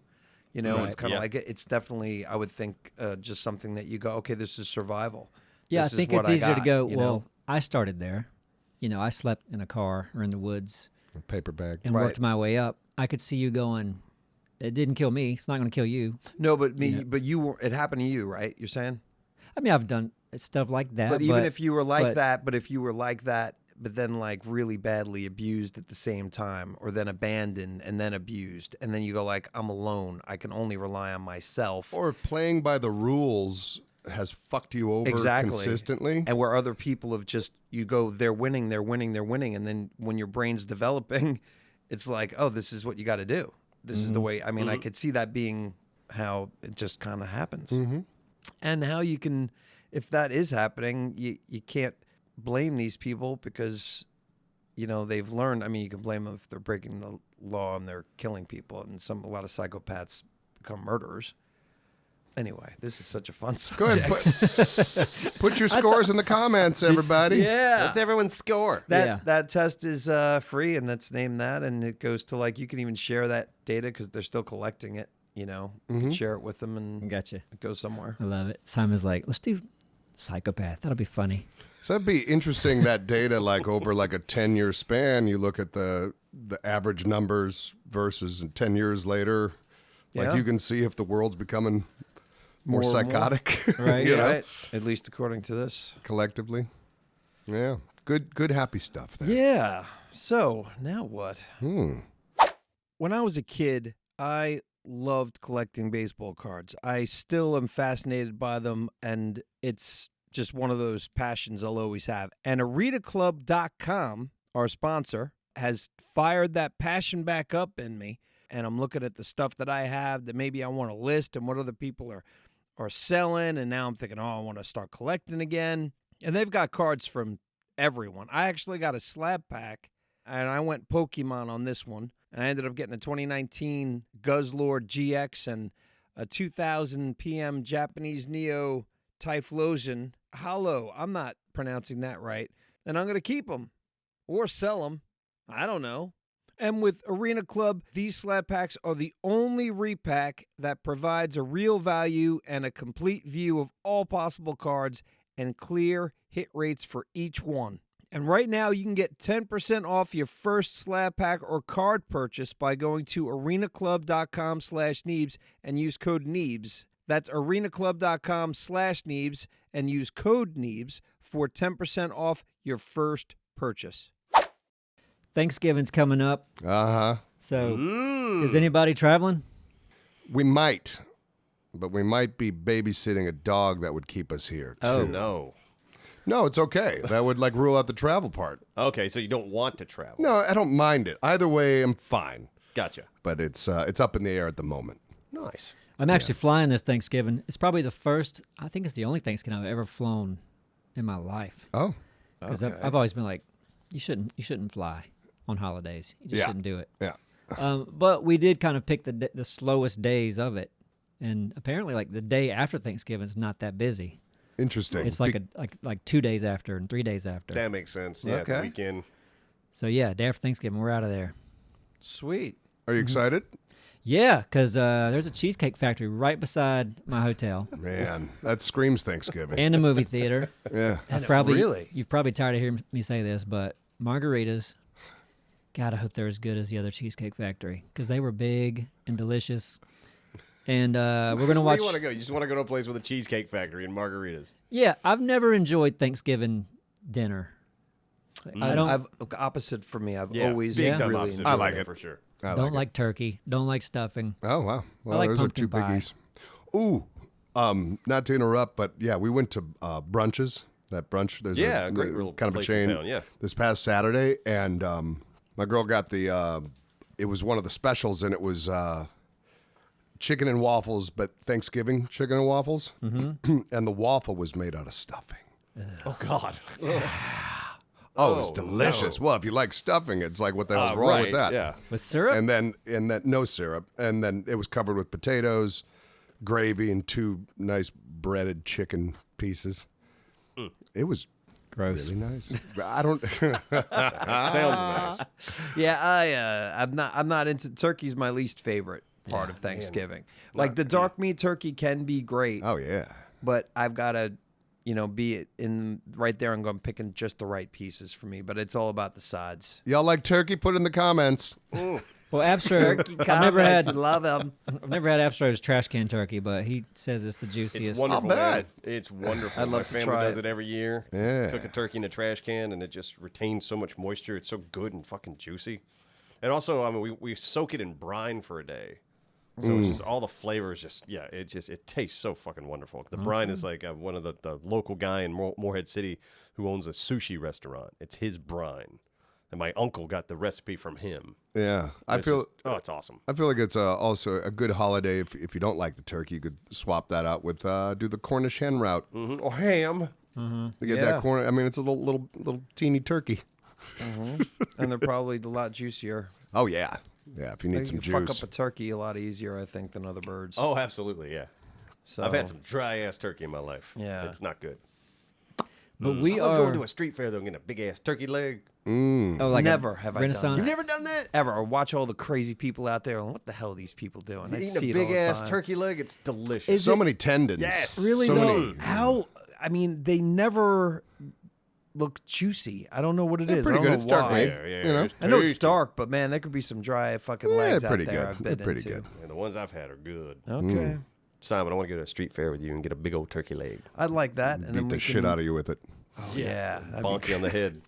[SPEAKER 1] You know,
[SPEAKER 2] Right.
[SPEAKER 1] it's kind of
[SPEAKER 3] Yeah.
[SPEAKER 1] like it's definitely. I would think just something that you go, okay, this is survival.
[SPEAKER 2] Yeah,
[SPEAKER 1] This
[SPEAKER 2] I
[SPEAKER 1] is
[SPEAKER 2] think
[SPEAKER 1] what
[SPEAKER 2] it's
[SPEAKER 1] I
[SPEAKER 2] easier to
[SPEAKER 1] got,
[SPEAKER 2] go,
[SPEAKER 1] you
[SPEAKER 2] well,
[SPEAKER 1] know?
[SPEAKER 2] I started there. I slept in a car or in the woods
[SPEAKER 4] A paper bag.
[SPEAKER 2] and
[SPEAKER 1] Right.
[SPEAKER 2] worked my way up. I could see you going, it didn't kill me. It's not going to kill you.
[SPEAKER 1] No, but but you were. It happened to you, right? You're saying.
[SPEAKER 2] I mean, I've done stuff like that.
[SPEAKER 1] But even if you were like
[SPEAKER 2] but-
[SPEAKER 1] that, but then like really badly abused at the same time, or then abandoned and then abused, and then you go like, I'm alone. I can only rely on myself.
[SPEAKER 4] Or playing by the rules has fucked you over consistently.
[SPEAKER 1] And where other people have just, you go, they're winning. And then when your brain's developing, it's like, oh, this is what you got to do. This is the way. I mean, I could see that being how it just kind of happens. And how you can, if that is happening, you can't blame these people because, they've learned. I mean, you can blame them if they're breaking the law and they're killing people. And a lot of psychopaths become murderers. Anyway, this is such a fun subject.
[SPEAKER 4] Go ahead. Put your scores in the comments, everybody.
[SPEAKER 1] Yeah.
[SPEAKER 3] That's everyone's score.
[SPEAKER 1] That test is free, and let's name that. And it goes to you can even share that data because they're still collecting it. You can share it with them, and
[SPEAKER 2] Gotcha.
[SPEAKER 1] it goes somewhere.
[SPEAKER 2] I love it. Simon's like, let's do psychopath. That'll be funny.
[SPEAKER 4] So that'd be interesting, that data, over a 10-year span, you look at the average numbers versus 10 years later.
[SPEAKER 1] Yeah.
[SPEAKER 4] You can see if the world's becoming more
[SPEAKER 1] More and more.
[SPEAKER 4] psychotic,
[SPEAKER 2] Right.
[SPEAKER 4] you know,
[SPEAKER 1] Right? At least according to this.
[SPEAKER 4] collectively. Yeah. Good happy stuff there.
[SPEAKER 1] Yeah. So now what? When I was a kid, I loved collecting baseball cards. I still am fascinated by them, and it's just one of those passions I'll always have. And arenaclub.com, our sponsor, has fired that passion back up in me. And I'm looking at the stuff that I have that maybe I want to list and what other people are selling. And now I'm thinking, I want to start collecting again. And they've got cards from everyone. I actually got a slab pack, and I went Pokemon on this one. And I ended up getting a 2019 Guzzlord GX and a 2000 PM Japanese Neo Typhlosion Hollow. I'm not pronouncing that right. And I'm going to keep them or sell them. I don't know. And with Arena Club, these slab packs are the only repack that provides a real value and a complete view of all possible cards and clear hit rates for each one. And right now, you can get 10% off your first slab pack or card purchase by going to arenaclub.com/Neebs and use code Neebs. That's arenaclub.com/Neebs and use code Neebs for 10% off your first purchase.
[SPEAKER 2] Thanksgiving's coming up.
[SPEAKER 4] Uh-huh.
[SPEAKER 2] So is anybody traveling?
[SPEAKER 4] We might, but we might be babysitting a dog that would keep us here.
[SPEAKER 3] Oh,
[SPEAKER 4] too.
[SPEAKER 3] no.
[SPEAKER 4] No, it's okay. That would like rule out the travel part.
[SPEAKER 3] Okay, so you don't want to travel.
[SPEAKER 4] No, I don't mind it. Either way, I'm fine.
[SPEAKER 3] Gotcha.
[SPEAKER 4] But it's up in the air at the moment.
[SPEAKER 3] Nice.
[SPEAKER 2] I'm actually flying this Thanksgiving. It's probably the first, I think it's the only Thanksgiving I've ever flown in my life.
[SPEAKER 4] Oh.
[SPEAKER 2] Because I've always been like, you shouldn't fly on holidays. You just shouldn't do it.
[SPEAKER 4] Yeah.
[SPEAKER 2] But we did kind of pick the slowest days of it. And apparently like the day after Thanksgiving is not that busy.
[SPEAKER 4] Interesting.
[SPEAKER 2] It's like 2 days after and 3 days after.
[SPEAKER 3] That makes sense. Yeah,
[SPEAKER 1] Okay.
[SPEAKER 3] the weekend.
[SPEAKER 2] So yeah, day after Thanksgiving, we're out of there.
[SPEAKER 1] Sweet.
[SPEAKER 4] Are you excited?
[SPEAKER 2] Yeah, because there's a cheesecake factory right beside my hotel
[SPEAKER 4] Man, that screams Thanksgiving.
[SPEAKER 2] and a movie theater.
[SPEAKER 4] Yeah.
[SPEAKER 1] Really?
[SPEAKER 2] You've probably tired of hearing me say this, but margaritas, God, I hope they're as good as the other Cheesecake Factory because they were big and delicious. And we're going to
[SPEAKER 3] Where
[SPEAKER 2] watch.
[SPEAKER 3] do you want to go? You just want to go to a place with a cheesecake factory and margaritas.
[SPEAKER 2] Yeah, I've never enjoyed Thanksgiving dinner. I don't
[SPEAKER 1] I've opposite for me. I've
[SPEAKER 3] Yeah,
[SPEAKER 1] always
[SPEAKER 3] big time
[SPEAKER 1] really
[SPEAKER 3] opposite.
[SPEAKER 1] enjoyed
[SPEAKER 4] I like it.
[SPEAKER 3] for sure.
[SPEAKER 4] I
[SPEAKER 2] don't
[SPEAKER 4] it.
[SPEAKER 2] like turkey. Don't like stuffing.
[SPEAKER 4] Oh, wow. Well,
[SPEAKER 2] like
[SPEAKER 4] those are two
[SPEAKER 2] pumpkin pie.
[SPEAKER 4] biggies. Ooh, not to interrupt, but yeah, we went to brunches. That brunch, there's
[SPEAKER 3] Yeah, a great little
[SPEAKER 4] kind of a
[SPEAKER 3] place in
[SPEAKER 4] chain
[SPEAKER 3] town, yeah.
[SPEAKER 4] this past Saturday, and my girl got it was one of the specials, and it was chicken and waffles, but Thanksgiving chicken and waffles, and the waffle was made out of stuffing.
[SPEAKER 3] Oh, God.
[SPEAKER 4] Oh, it's delicious.
[SPEAKER 3] no.
[SPEAKER 4] Well, if you like stuffing, it's like what the hell's wrong with that?
[SPEAKER 3] Yeah.
[SPEAKER 2] With syrup?
[SPEAKER 4] And then no syrup, and then it was covered with potatoes, gravy, and 2 nice breaded chicken pieces. It was
[SPEAKER 2] Gross.
[SPEAKER 4] really nice. I don't.
[SPEAKER 3] That sounds nice.
[SPEAKER 1] Yeah, I'm not into turkey's my least favorite part of Thanksgiving. Like the dark meat turkey can be great,
[SPEAKER 4] Oh yeah.
[SPEAKER 1] but I've got to, be in right there and go picking just the right pieces for me. But it's all about the sides.
[SPEAKER 4] Y'all like turkey? Put it in the comments.
[SPEAKER 2] Well, Abstro,
[SPEAKER 1] Turkey
[SPEAKER 2] I've
[SPEAKER 1] love them.
[SPEAKER 2] never had Abstro's trash can turkey, but he says it's the juiciest.
[SPEAKER 3] It's wonderful,
[SPEAKER 4] Not bad.
[SPEAKER 3] man. It's wonderful.
[SPEAKER 1] I'd love
[SPEAKER 3] My
[SPEAKER 1] to
[SPEAKER 3] family
[SPEAKER 1] try
[SPEAKER 3] does
[SPEAKER 1] it.
[SPEAKER 3] it every year.
[SPEAKER 4] Yeah.
[SPEAKER 3] Cook a turkey in a trash can, and it just retains so much moisture. It's so good and fucking juicy. And also, I mean, we soak it in brine for a day. So it's just all the flavors. It tastes so fucking wonderful. The brine is like one of the local guy in Morehead City who owns a sushi restaurant. It's his brine, and my uncle got the recipe from him.
[SPEAKER 4] Yeah,
[SPEAKER 3] It's awesome.
[SPEAKER 4] I feel like it's also a good holiday if you don't like the turkey, you could swap that out with do the Cornish hen route.
[SPEAKER 3] Or ham.
[SPEAKER 4] You get
[SPEAKER 1] Yeah.
[SPEAKER 4] that corn. I mean, it's a little teeny turkey.
[SPEAKER 1] And they're probably a lot juicier.
[SPEAKER 4] Oh yeah, yeah. If you need
[SPEAKER 1] You
[SPEAKER 4] some
[SPEAKER 1] can fuck
[SPEAKER 4] juice.
[SPEAKER 1] up a turkey a lot easier, I think, than other birds.
[SPEAKER 3] Oh, absolutely, yeah.
[SPEAKER 1] So
[SPEAKER 3] I've had some dry ass turkey in my life.
[SPEAKER 1] Yeah.
[SPEAKER 3] It's not good.
[SPEAKER 2] But we
[SPEAKER 3] I love
[SPEAKER 2] are
[SPEAKER 3] going to a street fair though and getting a big ass turkey leg.
[SPEAKER 2] like
[SPEAKER 1] Never have I done
[SPEAKER 2] Renaissance.
[SPEAKER 3] You've never done that?
[SPEAKER 1] ever. Or watch all the crazy people out there. And what the hell are these people doing? I
[SPEAKER 3] Eating
[SPEAKER 1] see
[SPEAKER 3] a
[SPEAKER 1] it all
[SPEAKER 3] big
[SPEAKER 1] the
[SPEAKER 3] ass
[SPEAKER 1] time.
[SPEAKER 3] turkey leg, it's delicious.
[SPEAKER 4] So many tendons.
[SPEAKER 3] Yes.
[SPEAKER 2] Really,
[SPEAKER 4] So
[SPEAKER 2] though?
[SPEAKER 4] many.
[SPEAKER 1] How? I mean, they never look juicy. I don't know what it is.
[SPEAKER 4] pretty
[SPEAKER 1] I
[SPEAKER 4] good.
[SPEAKER 1] don't
[SPEAKER 4] It's
[SPEAKER 1] know
[SPEAKER 4] dark
[SPEAKER 1] why.
[SPEAKER 4] meat.
[SPEAKER 3] Yeah,
[SPEAKER 4] You know?
[SPEAKER 3] it's
[SPEAKER 1] I know it's
[SPEAKER 3] tasty.
[SPEAKER 1] dark, but man, there could be some dry fucking
[SPEAKER 4] Yeah,
[SPEAKER 1] legs
[SPEAKER 4] pretty
[SPEAKER 1] out there.
[SPEAKER 4] good.
[SPEAKER 1] I've
[SPEAKER 4] They're
[SPEAKER 1] been
[SPEAKER 4] pretty
[SPEAKER 1] into.
[SPEAKER 4] good.
[SPEAKER 3] And the ones I've had are good.
[SPEAKER 1] Okay,
[SPEAKER 3] Simon, I want to go to a street fair with you and get a big old turkey leg.
[SPEAKER 1] I'd like that. And then
[SPEAKER 4] Beat the
[SPEAKER 1] we
[SPEAKER 4] shit
[SPEAKER 1] can,
[SPEAKER 4] out of you with it.
[SPEAKER 1] Oh, yeah, that'd be
[SPEAKER 3] Bonk you on the head.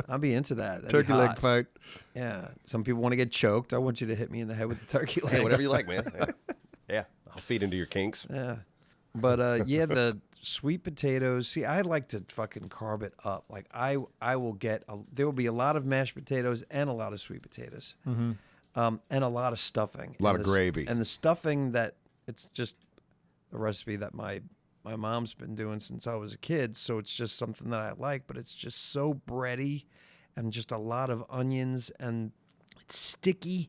[SPEAKER 1] I'd be into that. That'd be
[SPEAKER 4] Turkey leg
[SPEAKER 1] hot.
[SPEAKER 4] fight.
[SPEAKER 1] Yeah. Some people want to get choked. I want you to hit me in the head with the turkey leg.
[SPEAKER 3] Hey, whatever you like, man. Yeah, I'll feed into your kinks.
[SPEAKER 1] Yeah. But yeah, the sweet potatoes. See, I like to fucking carb it up. Like I will get. There will be a lot of mashed potatoes and a lot of sweet potatoes, and a lot of stuffing.
[SPEAKER 4] A lot
[SPEAKER 1] And
[SPEAKER 4] of
[SPEAKER 1] the
[SPEAKER 4] gravy.
[SPEAKER 1] And the stuffing that it's just a recipe that my mom's been doing since I was a kid. So it's just something that I like. But it's just so bready, and just a lot of onions, and it's sticky.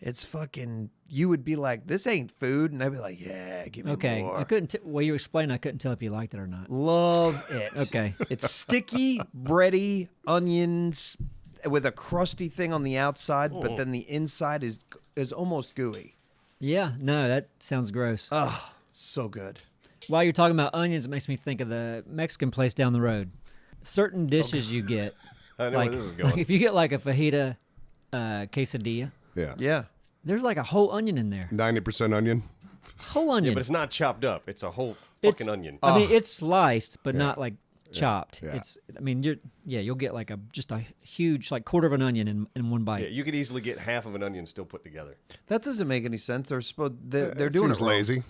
[SPEAKER 1] It's fucking. You would be like, "This ain't food," and I'd be like, "Yeah, give me
[SPEAKER 2] Okay,
[SPEAKER 1] more."
[SPEAKER 2] I couldn't. While you were explaining, I couldn't tell if you liked it or not.
[SPEAKER 1] Love it.
[SPEAKER 2] Okay.
[SPEAKER 1] It's sticky, bready, onions with a crusty thing on the outside, but then the inside is almost gooey.
[SPEAKER 2] Yeah, no, that sounds gross.
[SPEAKER 1] Oh, so good.
[SPEAKER 2] While you're talking about onions, it makes me think of the Mexican place down the road. Certain dishes you get,
[SPEAKER 3] I know
[SPEAKER 2] like
[SPEAKER 3] where this is going.
[SPEAKER 2] if you get like a fajita quesadilla,
[SPEAKER 4] Yeah.
[SPEAKER 1] Yeah.
[SPEAKER 2] there's like a whole onion in there.
[SPEAKER 4] 90% onion.
[SPEAKER 2] Whole onion.
[SPEAKER 3] Yeah, but it's not chopped up. It's a whole
[SPEAKER 2] It's-
[SPEAKER 3] fucking onion.
[SPEAKER 2] I mean, it's sliced, but not like chopped.
[SPEAKER 4] Yeah.
[SPEAKER 2] I mean, you'll get like just a huge like quarter of an onion in one bite.
[SPEAKER 3] Yeah, you could easily get half of an onion still put together.
[SPEAKER 1] That doesn't make any sense. They're
[SPEAKER 4] It
[SPEAKER 1] doing it
[SPEAKER 4] seems
[SPEAKER 1] wrong.
[SPEAKER 4] lazy.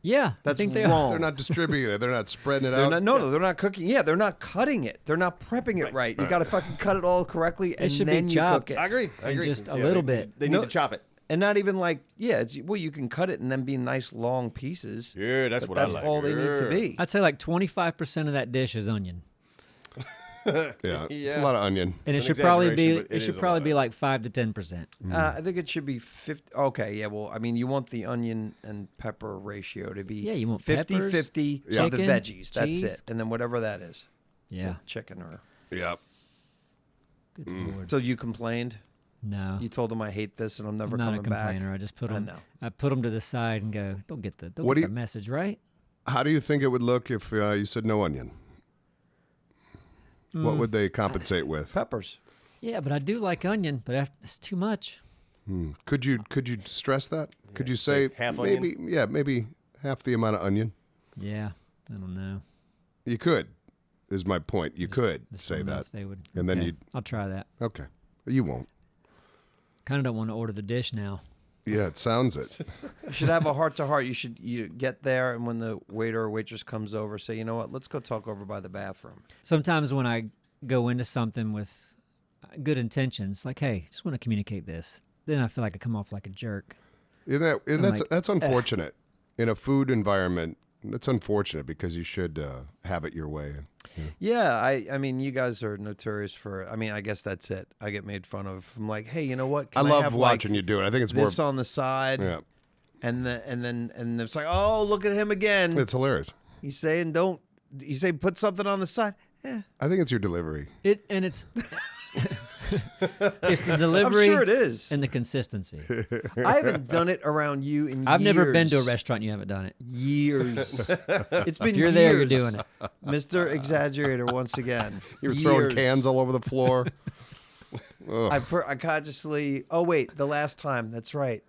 [SPEAKER 2] Yeah,
[SPEAKER 1] That's
[SPEAKER 2] I think they
[SPEAKER 1] wrong.
[SPEAKER 2] are.
[SPEAKER 4] They're not distributing it. They're not spreading it
[SPEAKER 1] They're
[SPEAKER 4] out.
[SPEAKER 1] not, they're not cooking. Yeah, they're not cutting it. They're not prepping it right. You got to fucking cut it all correctly, and
[SPEAKER 2] should be
[SPEAKER 1] then you
[SPEAKER 2] chopped.
[SPEAKER 1] cook it.
[SPEAKER 3] I agree.
[SPEAKER 2] And just a little bit.
[SPEAKER 3] They need to chop it.
[SPEAKER 1] And not even like, you can cut it and then be nice long pieces.
[SPEAKER 3] Yeah, that's
[SPEAKER 1] but
[SPEAKER 3] what I
[SPEAKER 1] that's
[SPEAKER 3] like.
[SPEAKER 1] all they need to
[SPEAKER 3] Yeah.
[SPEAKER 1] be.
[SPEAKER 2] I'd say like 25% of that dish is onion,
[SPEAKER 4] Yeah, it's a
[SPEAKER 3] Yeah.
[SPEAKER 4] lot of onion.
[SPEAKER 2] and it
[SPEAKER 3] It's an
[SPEAKER 2] should probably be
[SPEAKER 3] exaggeration, but it is a lot
[SPEAKER 2] be
[SPEAKER 3] of-
[SPEAKER 2] like 5 to 10%.
[SPEAKER 1] I think it should be 50. Okay, yeah, well, I mean, you want the onion and pepper ratio to be
[SPEAKER 2] Yeah, you want
[SPEAKER 1] 50-50
[SPEAKER 2] peppers,
[SPEAKER 1] of the
[SPEAKER 2] chicken,
[SPEAKER 1] veggies. That's
[SPEAKER 2] cheese.
[SPEAKER 1] it. And then whatever that is.
[SPEAKER 2] Yeah,
[SPEAKER 1] Chicken or...
[SPEAKER 4] Yep.
[SPEAKER 2] good lord.
[SPEAKER 1] So you complained?
[SPEAKER 2] No,
[SPEAKER 1] You told them I hate this and I'm never
[SPEAKER 2] I'm not a
[SPEAKER 1] coming back?
[SPEAKER 2] complainer. I just put
[SPEAKER 1] I
[SPEAKER 2] them.
[SPEAKER 1] know.
[SPEAKER 2] I put them to the side and go. Don't get the
[SPEAKER 4] What do you-
[SPEAKER 2] message right.
[SPEAKER 4] How do you think it would look if you said no onion? What would they compensate with?
[SPEAKER 1] Peppers.
[SPEAKER 2] Yeah, but I do like onion, but it's too much.
[SPEAKER 4] Could you stress that? Could you say
[SPEAKER 3] half
[SPEAKER 4] maybe maybe half the amount of onion?
[SPEAKER 2] Yeah, I don't know.
[SPEAKER 4] You could. Is my point. You could
[SPEAKER 2] Just
[SPEAKER 4] say
[SPEAKER 2] don't know
[SPEAKER 4] that.
[SPEAKER 2] if they would.
[SPEAKER 4] And then
[SPEAKER 2] okay,
[SPEAKER 4] you'd-
[SPEAKER 2] I'll try that.
[SPEAKER 4] Okay. You won't.
[SPEAKER 2] Kind of don't want to order the dish now.
[SPEAKER 4] Yeah, it sounds it.
[SPEAKER 1] You should have a heart-to-heart. You get there, and when the waiter or waitress comes over, say, you know what, let's go talk over by the bathroom.
[SPEAKER 2] Sometimes when I go into something with good intentions, like, hey, just want to communicate this, then I feel like I come off like a jerk.
[SPEAKER 4] And
[SPEAKER 2] I'm like,
[SPEAKER 4] that's unfortunate. In a food environment, that's unfortunate because you should have it your way.
[SPEAKER 1] Yeah, I mean, you guys are notorious for. I mean, I guess that's it. I get made fun of. I'm like, hey, you know what?
[SPEAKER 4] I
[SPEAKER 1] Can
[SPEAKER 4] love
[SPEAKER 1] have,
[SPEAKER 4] watching
[SPEAKER 1] like,
[SPEAKER 4] you do it. I think it's more.
[SPEAKER 1] this on the side,
[SPEAKER 4] Yeah,
[SPEAKER 1] and then it's like, oh, look at him again.
[SPEAKER 4] it's hilarious.
[SPEAKER 1] He's saying, don't. You say put something on the side. Yeah,
[SPEAKER 4] I think it's your delivery.
[SPEAKER 2] It's it's the delivery
[SPEAKER 1] I'm sure it is.
[SPEAKER 2] and the consistency.
[SPEAKER 1] I haven't done it around you in
[SPEAKER 2] I've
[SPEAKER 1] years.
[SPEAKER 2] never been to a restaurant and you haven't done it.
[SPEAKER 1] Years. It's been
[SPEAKER 2] If you're there, you're
[SPEAKER 1] years.
[SPEAKER 2] doing it.
[SPEAKER 1] Mr. Exaggerator once again.
[SPEAKER 4] You're throwing
[SPEAKER 1] Years.
[SPEAKER 4] cans all over the floor.
[SPEAKER 1] I consciously. Oh wait, the last time. That's right.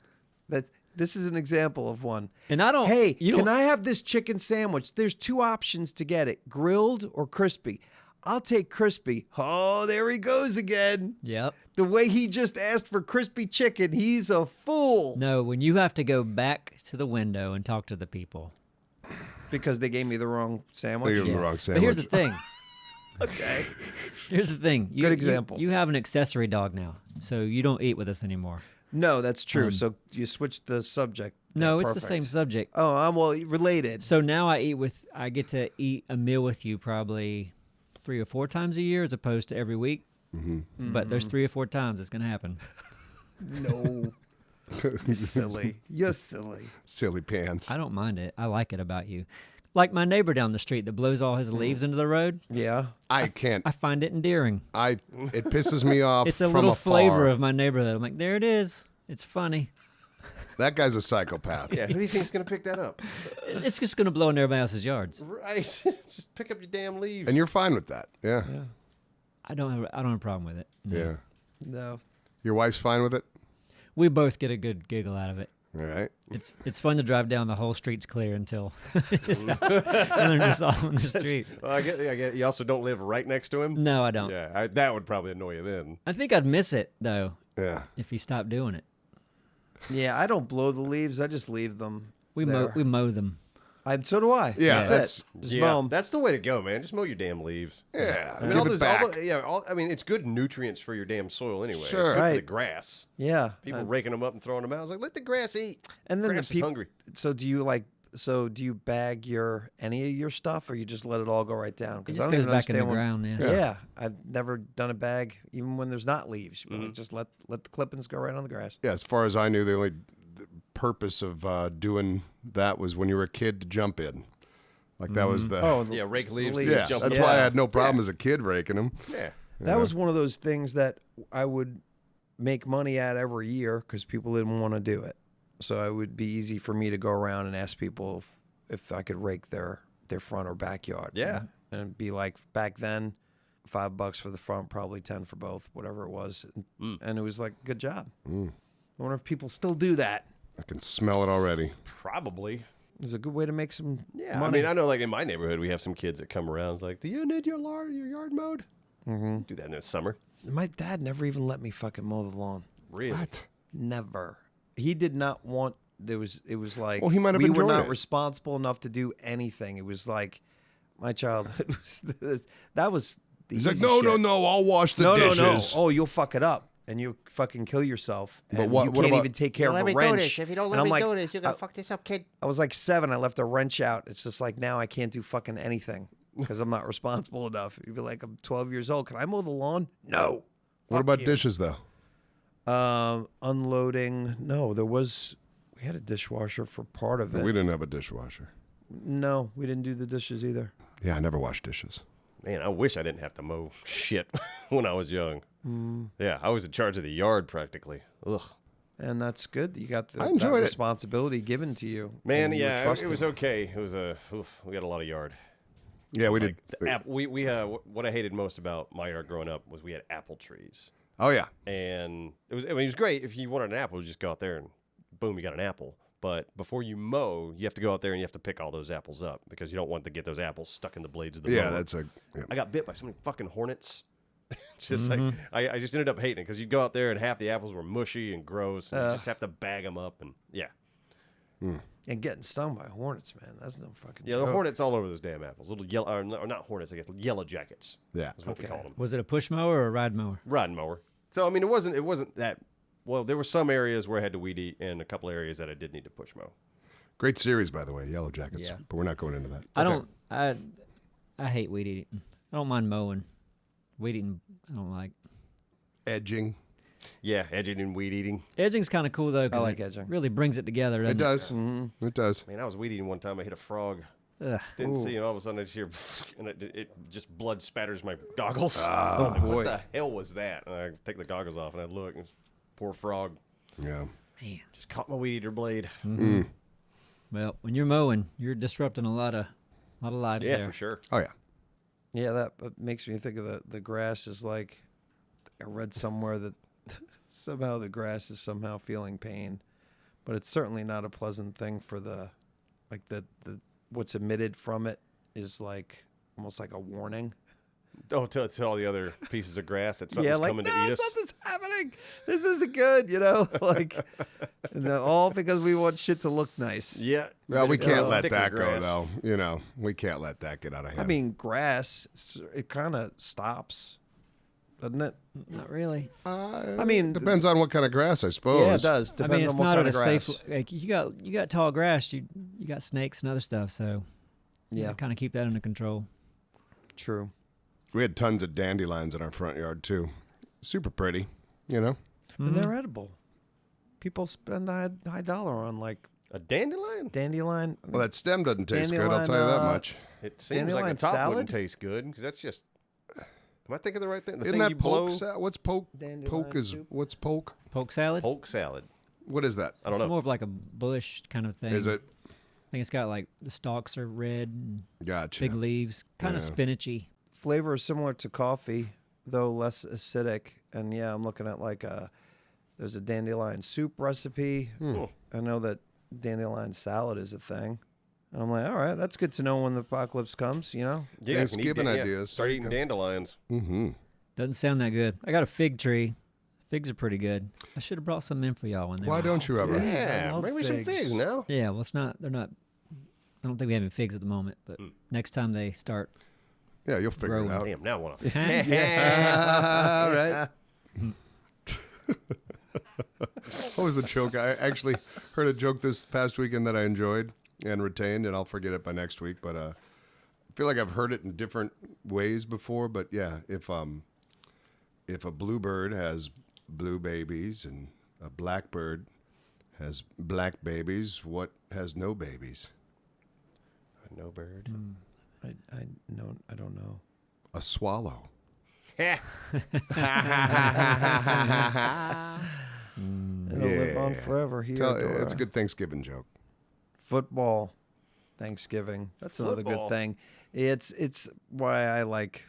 [SPEAKER 1] This is an example of one.
[SPEAKER 2] And I don't.
[SPEAKER 1] Hey,
[SPEAKER 2] you
[SPEAKER 1] can
[SPEAKER 2] don't,
[SPEAKER 1] I have this chicken sandwich? There's two options to get it: grilled or crispy. I'll take crispy. Oh, there he goes again.
[SPEAKER 2] Yep.
[SPEAKER 1] The way he just asked for crispy chicken, he's a fool.
[SPEAKER 2] No, when you have to go back to the window and talk to the people.
[SPEAKER 1] Because they gave me the wrong sandwich.
[SPEAKER 4] They gave me the wrong
[SPEAKER 2] But here's the
[SPEAKER 4] sandwich.
[SPEAKER 2] thing.
[SPEAKER 1] Okay.
[SPEAKER 2] Here's the thing.
[SPEAKER 1] Good example.
[SPEAKER 2] You have an accessory dog now, so you don't eat with us anymore.
[SPEAKER 1] No, that's true. So you switched the subject.
[SPEAKER 2] No,
[SPEAKER 1] Yeah,
[SPEAKER 2] it's the
[SPEAKER 1] perfect.
[SPEAKER 2] same subject.
[SPEAKER 1] Oh, I'm well related.
[SPEAKER 2] So now I get to eat a meal with you probably 3 or 4 times a year as opposed to every week.
[SPEAKER 1] Mm-hmm.
[SPEAKER 2] But there's 3 or 4 times it's going to happen.
[SPEAKER 1] No. You're silly. You're silly.
[SPEAKER 4] Silly pants.
[SPEAKER 2] I don't mind it. I like it about you. Like my neighbor down the street that blows all his leaves into the road.
[SPEAKER 1] Yeah.
[SPEAKER 4] I can't.
[SPEAKER 2] I find it endearing.
[SPEAKER 4] It pisses me off.
[SPEAKER 2] It's a
[SPEAKER 4] from
[SPEAKER 2] little
[SPEAKER 4] afar.
[SPEAKER 2] flavor of my neighborhood. I'm like, there it is. It's funny.
[SPEAKER 4] That guy's a psychopath.
[SPEAKER 3] Yeah, who do you think's gonna pick that up?
[SPEAKER 2] It's just going to blow into everybody else's yards.
[SPEAKER 3] Right. Just pick up your damn leaves.
[SPEAKER 4] And you're fine with that. Yeah.
[SPEAKER 2] I don't have a problem with it. No.
[SPEAKER 4] Yeah.
[SPEAKER 1] No.
[SPEAKER 4] Your wife's fine with it?
[SPEAKER 2] We both get a good giggle out of it.
[SPEAKER 4] All right.
[SPEAKER 2] It's fun to drive down the whole street's clear until his house, and they're just all on the street.
[SPEAKER 3] Well, I get you also don't live right next to him.
[SPEAKER 2] No, I don't.
[SPEAKER 3] Yeah, that would probably annoy you then.
[SPEAKER 2] I think I'd miss it though
[SPEAKER 4] Yeah.
[SPEAKER 2] if he stopped doing it.
[SPEAKER 1] Yeah, I don't blow the leaves. I just leave them.
[SPEAKER 2] We
[SPEAKER 1] there.
[SPEAKER 2] mow them.
[SPEAKER 1] So do I.
[SPEAKER 4] Yeah,
[SPEAKER 1] That's it. Just mow 'em.
[SPEAKER 3] That's the way to go, man. Just mow your damn leaves.
[SPEAKER 4] Yeah.
[SPEAKER 3] I mean,
[SPEAKER 4] Give it back.
[SPEAKER 3] I mean, it's good nutrients for your damn soil anyway.
[SPEAKER 4] Sure.
[SPEAKER 3] It's good for the
[SPEAKER 1] Right.
[SPEAKER 3] grass.
[SPEAKER 1] Yeah.
[SPEAKER 3] People raking them up and throwing them out. I was like, let the grass eat.
[SPEAKER 1] And then
[SPEAKER 3] grass
[SPEAKER 1] the
[SPEAKER 3] is
[SPEAKER 1] people.
[SPEAKER 3] hungry.
[SPEAKER 1] So do you bag any of your stuff, or you just let it all go right down?
[SPEAKER 2] It
[SPEAKER 1] Because
[SPEAKER 2] just goes back in the ground. Yeah.
[SPEAKER 1] Yeah, I've never done a bag even when there's not leaves. You
[SPEAKER 3] Mm-hmm.
[SPEAKER 1] just let the clippings go right on the grass.
[SPEAKER 4] Yeah, as far as I knew, the only purpose of doing that was when you were a kid to jump in. Like that was the.
[SPEAKER 3] Yeah, rake leaves.
[SPEAKER 1] leaves.
[SPEAKER 4] yeah.
[SPEAKER 3] jump
[SPEAKER 4] That's
[SPEAKER 3] in.
[SPEAKER 4] why I had no problem as a kid raking them.
[SPEAKER 3] Yeah.
[SPEAKER 1] That was one of those things that I would make money at every year because people didn't want to do it. So it would be easy for me to go around and ask people if I could rake their front or backyard.
[SPEAKER 3] Yeah.
[SPEAKER 1] And it'd be like back then, $5 for the front, probably 10 for both, whatever it was. And it was like, good job. I wonder if people still do that.
[SPEAKER 4] I can smell it already.
[SPEAKER 3] Probably.
[SPEAKER 1] It's a good way to make some
[SPEAKER 3] Yeah,
[SPEAKER 1] money.
[SPEAKER 3] I mean, I know, like, in my neighborhood, we have some kids that come around. It's like, do you need your yard mowed? Mm-hmm. Do that in the summer.
[SPEAKER 1] My dad never even let me fucking mow the lawn.
[SPEAKER 3] Really?
[SPEAKER 4] What?
[SPEAKER 1] Never. He did not want. It was like.
[SPEAKER 4] Well, he might have
[SPEAKER 1] we were
[SPEAKER 4] enjoyed
[SPEAKER 1] not
[SPEAKER 4] it.
[SPEAKER 1] responsible enough to do anything. It was like my childhood was. That was. The
[SPEAKER 4] He's like,
[SPEAKER 1] easy
[SPEAKER 4] no,
[SPEAKER 1] shit.
[SPEAKER 4] no, I'll wash the
[SPEAKER 1] No.
[SPEAKER 4] dishes.
[SPEAKER 1] Oh, you'll fuck it up. And you fucking kill yourself.
[SPEAKER 4] But
[SPEAKER 1] And
[SPEAKER 4] what-
[SPEAKER 1] you
[SPEAKER 4] what
[SPEAKER 1] can't
[SPEAKER 4] about-
[SPEAKER 1] even take care of
[SPEAKER 5] Let
[SPEAKER 1] a
[SPEAKER 5] me
[SPEAKER 1] wrench.
[SPEAKER 5] do this. If you don't
[SPEAKER 1] And
[SPEAKER 5] let
[SPEAKER 1] I'm
[SPEAKER 5] me
[SPEAKER 1] like,
[SPEAKER 5] do this, you're going to fuck this up, kid.
[SPEAKER 1] I was like 7. I left a wrench out. It's just like now I can't do fucking anything because I'm not responsible enough. You'd be like, I'm 12 years old. Can I mow the lawn? No.
[SPEAKER 4] What
[SPEAKER 1] Fuck
[SPEAKER 4] about
[SPEAKER 1] you.
[SPEAKER 4] dishes, though?
[SPEAKER 1] Unloading. No, we had a dishwasher for part of it.
[SPEAKER 4] We didn't have a dishwasher.
[SPEAKER 1] No, we didn't do the dishes either.
[SPEAKER 4] Yeah, I never washed dishes.
[SPEAKER 3] Man, I wish I didn't have to mow shit when I was young. Yeah, I was in charge of the yard practically. Ugh.
[SPEAKER 1] And that's good. You got
[SPEAKER 4] I
[SPEAKER 1] that
[SPEAKER 4] enjoyed it.
[SPEAKER 1] responsibility given to you.
[SPEAKER 3] Man,
[SPEAKER 1] and you were
[SPEAKER 3] yeah, it
[SPEAKER 1] trusted.
[SPEAKER 3] was okay. It was we got a lot of yard.
[SPEAKER 4] Yeah, we did.
[SPEAKER 3] Like, what I hated most about my yard growing up was we had apple trees.
[SPEAKER 4] Oh, yeah.
[SPEAKER 3] And it was great. If you wanted an apple, you just go out there and boom, you got an apple. But before you mow, you have to go out there and you have to pick all those apples up because you don't want to get those apples stuck in the blades of the
[SPEAKER 4] Yeah,
[SPEAKER 3] mower.
[SPEAKER 4] that's a... Yeah.
[SPEAKER 3] I got bit by so many fucking hornets. It's just like, I just ended up hating it because you'd go out there and half the apples were mushy and gross and you just have to bag them up and yeah.
[SPEAKER 1] And getting stung by hornets, man. That's no fucking
[SPEAKER 3] Yeah,
[SPEAKER 1] joke.
[SPEAKER 3] the hornets all over those damn apples. Little yellow, or not hornets, I guess, yellow jackets.
[SPEAKER 4] Yeah.
[SPEAKER 3] Is what we call them.
[SPEAKER 2] Was it a push mower or a ride mower?
[SPEAKER 3] Riding mower. So, I mean, it wasn't that, well, there were some areas where I had to weed eat and a couple areas that I did need to push mow.
[SPEAKER 4] Great series, by the way, Yellow Jackets.
[SPEAKER 2] Yeah.
[SPEAKER 4] But we're not going into that.
[SPEAKER 2] I hate weed eating. I don't mind mowing. Weed eating, I don't like.
[SPEAKER 4] Edging.
[SPEAKER 3] Yeah, edging and weed eating.
[SPEAKER 2] Edging's kind of cool though. 'cause
[SPEAKER 1] like
[SPEAKER 2] it
[SPEAKER 1] edging.
[SPEAKER 2] Really brings it together.
[SPEAKER 4] It
[SPEAKER 2] doesn't
[SPEAKER 4] does. It does.
[SPEAKER 3] Man, I was weed eating one time. I hit a frog.
[SPEAKER 2] Ugh.
[SPEAKER 3] Didn't see him. All of a sudden, I just hear, and it just blood spatters my goggles.
[SPEAKER 1] Oh, boy.
[SPEAKER 3] What the hell was that? And I take the goggles off, and I look, and it's poor frog
[SPEAKER 4] Yeah.
[SPEAKER 2] Man.
[SPEAKER 3] just caught my weed eater blade.
[SPEAKER 2] Well, when you're mowing, you're disrupting a lot of lives
[SPEAKER 3] Yeah,
[SPEAKER 2] there.
[SPEAKER 3] for sure.
[SPEAKER 4] Oh, yeah.
[SPEAKER 1] Yeah, that makes me think of the grass is like, I read somewhere that somehow the grass is somehow feeling pain, but it's certainly not a pleasant thing for the what's emitted from it is like almost like a warning.
[SPEAKER 3] Oh, to all the other pieces of grass that something's
[SPEAKER 1] Yeah, like,
[SPEAKER 3] coming to
[SPEAKER 1] no,
[SPEAKER 3] eat us.
[SPEAKER 1] something's happening. This isn't good, like, and all because we want shit to look nice.
[SPEAKER 3] Yeah.
[SPEAKER 4] Well, we can't let
[SPEAKER 3] thicker
[SPEAKER 4] that go,
[SPEAKER 3] grass.
[SPEAKER 4] though. We can't let that get out of hand.
[SPEAKER 1] I mean, grass, it kind of stops, doesn't it?
[SPEAKER 2] Not really.
[SPEAKER 1] I mean,
[SPEAKER 4] depends on what kind of grass, I suppose.
[SPEAKER 1] yeah, it does. Depends
[SPEAKER 2] I mean, it's
[SPEAKER 1] on what
[SPEAKER 2] not
[SPEAKER 1] kind
[SPEAKER 2] at
[SPEAKER 1] of
[SPEAKER 2] a
[SPEAKER 1] grass.
[SPEAKER 2] safe. Like you got tall grass. You got snakes and other stuff. So
[SPEAKER 1] Yeah.
[SPEAKER 2] kind of keep that under control.
[SPEAKER 1] True.
[SPEAKER 4] We had tons of dandelions in our front yard, too. Super pretty,
[SPEAKER 1] And they're edible. People spend a high dollar on like
[SPEAKER 3] A dandelion?
[SPEAKER 1] dandelion.
[SPEAKER 4] Well, that stem doesn't taste good, I'll tell you that
[SPEAKER 1] Dandelion,
[SPEAKER 4] much.
[SPEAKER 3] It seems like
[SPEAKER 1] Dandelion
[SPEAKER 3] the top
[SPEAKER 1] salad?
[SPEAKER 3] wouldn't taste good because that's just. Am I thinking the right thing? The
[SPEAKER 4] Isn't
[SPEAKER 3] thing
[SPEAKER 4] that
[SPEAKER 3] you
[SPEAKER 4] poke?
[SPEAKER 3] blow?
[SPEAKER 4] What's poke?
[SPEAKER 1] Dandelion
[SPEAKER 4] Poke is
[SPEAKER 1] soup?
[SPEAKER 4] what's poke?
[SPEAKER 2] Polk salad.
[SPEAKER 3] Polk salad.
[SPEAKER 4] What is that?
[SPEAKER 3] I don't
[SPEAKER 2] It's
[SPEAKER 3] know.
[SPEAKER 2] more of like a bush kind of thing.
[SPEAKER 4] Is it?
[SPEAKER 2] I think it's got like the stalks are red and
[SPEAKER 4] Gotcha.
[SPEAKER 2] big leaves, kind of
[SPEAKER 4] Yeah.
[SPEAKER 2] spinachy.
[SPEAKER 1] Flavor is similar to coffee, though less acidic. And yeah, I'm looking at like there's a dandelion soup recipe. I know that dandelion salad is a thing. And I'm like, all right, that's good to know when the apocalypse comes,
[SPEAKER 3] Yeah,
[SPEAKER 4] Thanksgiving
[SPEAKER 3] yeah,
[SPEAKER 4] ideas.
[SPEAKER 3] Start eating dandelions.
[SPEAKER 4] Mm-hmm.
[SPEAKER 2] Doesn't sound that good. I got a fig tree. Figs are pretty good. I should have brought some in for y'all when they
[SPEAKER 4] Why
[SPEAKER 2] were.
[SPEAKER 4] don't you ever?
[SPEAKER 1] I
[SPEAKER 3] Yeah,
[SPEAKER 1] love
[SPEAKER 3] bring me some
[SPEAKER 1] figs.
[SPEAKER 3] figs now.
[SPEAKER 2] Yeah, well, it's not. They're not. I don't think we have any figs at the moment, but next time they start.
[SPEAKER 4] Yeah, you'll figure it
[SPEAKER 2] Growing.
[SPEAKER 4] out.
[SPEAKER 3] Damn, now I want to.
[SPEAKER 4] All right. What was the joke? I actually heard a joke this past weekend that I enjoyed and retained, and I'll forget it by next week. But I feel like I've heard it in different ways before. But yeah, if a bluebird has blue babies and a blackbird has black babies, what has no babies?
[SPEAKER 3] No bird.
[SPEAKER 1] I don't know.
[SPEAKER 4] A swallow.
[SPEAKER 1] It'll live on forever here. Dora.
[SPEAKER 4] It's a good Thanksgiving joke.
[SPEAKER 1] Football, Thanksgiving. That's another
[SPEAKER 3] Football.
[SPEAKER 1] good thing. It's why I like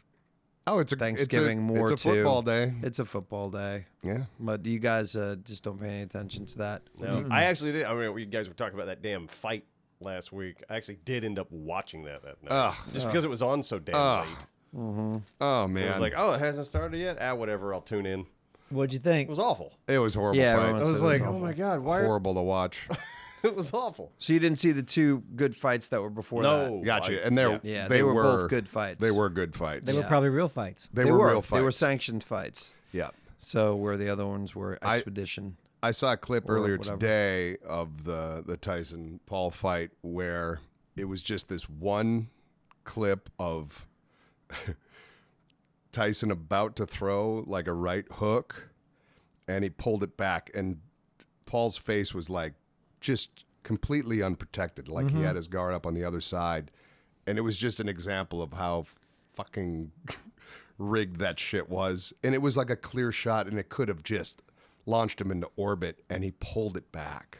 [SPEAKER 4] Oh, it's a
[SPEAKER 1] Thanksgiving more
[SPEAKER 4] It's a
[SPEAKER 1] too.
[SPEAKER 4] football day.
[SPEAKER 1] It's a football day.
[SPEAKER 4] Yeah.
[SPEAKER 1] But you guys just don't pay any attention to that.
[SPEAKER 3] No, I actually did. I mean, you guys were talking about that damn fight last week. I actually did end up watching that night.
[SPEAKER 4] Ugh.
[SPEAKER 3] Just because it was on so damn late.
[SPEAKER 4] Oh,
[SPEAKER 3] It
[SPEAKER 4] man.
[SPEAKER 3] was like, oh, it hasn't started yet? Whatever, I'll tune in.
[SPEAKER 2] What'd you
[SPEAKER 3] It
[SPEAKER 2] think?
[SPEAKER 3] was awful.
[SPEAKER 4] It was a horrible
[SPEAKER 1] Yeah,
[SPEAKER 4] fight.
[SPEAKER 1] everyone
[SPEAKER 3] I
[SPEAKER 1] said
[SPEAKER 3] was
[SPEAKER 1] it was
[SPEAKER 3] like,
[SPEAKER 1] awful.
[SPEAKER 3] oh my God, why?
[SPEAKER 4] Horrible to watch.
[SPEAKER 3] It was awful.
[SPEAKER 1] So you didn't see the 2 good fights that were before that?
[SPEAKER 3] No.
[SPEAKER 4] Gotcha. And they're,
[SPEAKER 1] Yeah,
[SPEAKER 4] they
[SPEAKER 1] were both good fights.
[SPEAKER 4] They were good fights.
[SPEAKER 2] They were probably real fights.
[SPEAKER 4] They were real fights.
[SPEAKER 1] They were sanctioned fights.
[SPEAKER 4] Yeah.
[SPEAKER 1] So where the other ones were expedition.
[SPEAKER 4] I saw a clip
[SPEAKER 1] Or
[SPEAKER 4] earlier
[SPEAKER 1] whatever.
[SPEAKER 4] today of the Tyson Paul fight where it was just this one clip of Tyson about to throw like a right hook, and he pulled it back, and Paul's face was like just completely unprotected, like he had his guard up on the other side, and it was just an example of how fucking rigged that shit was. And it was like a clear shot, and it could have just launched him into orbit, and he pulled it back.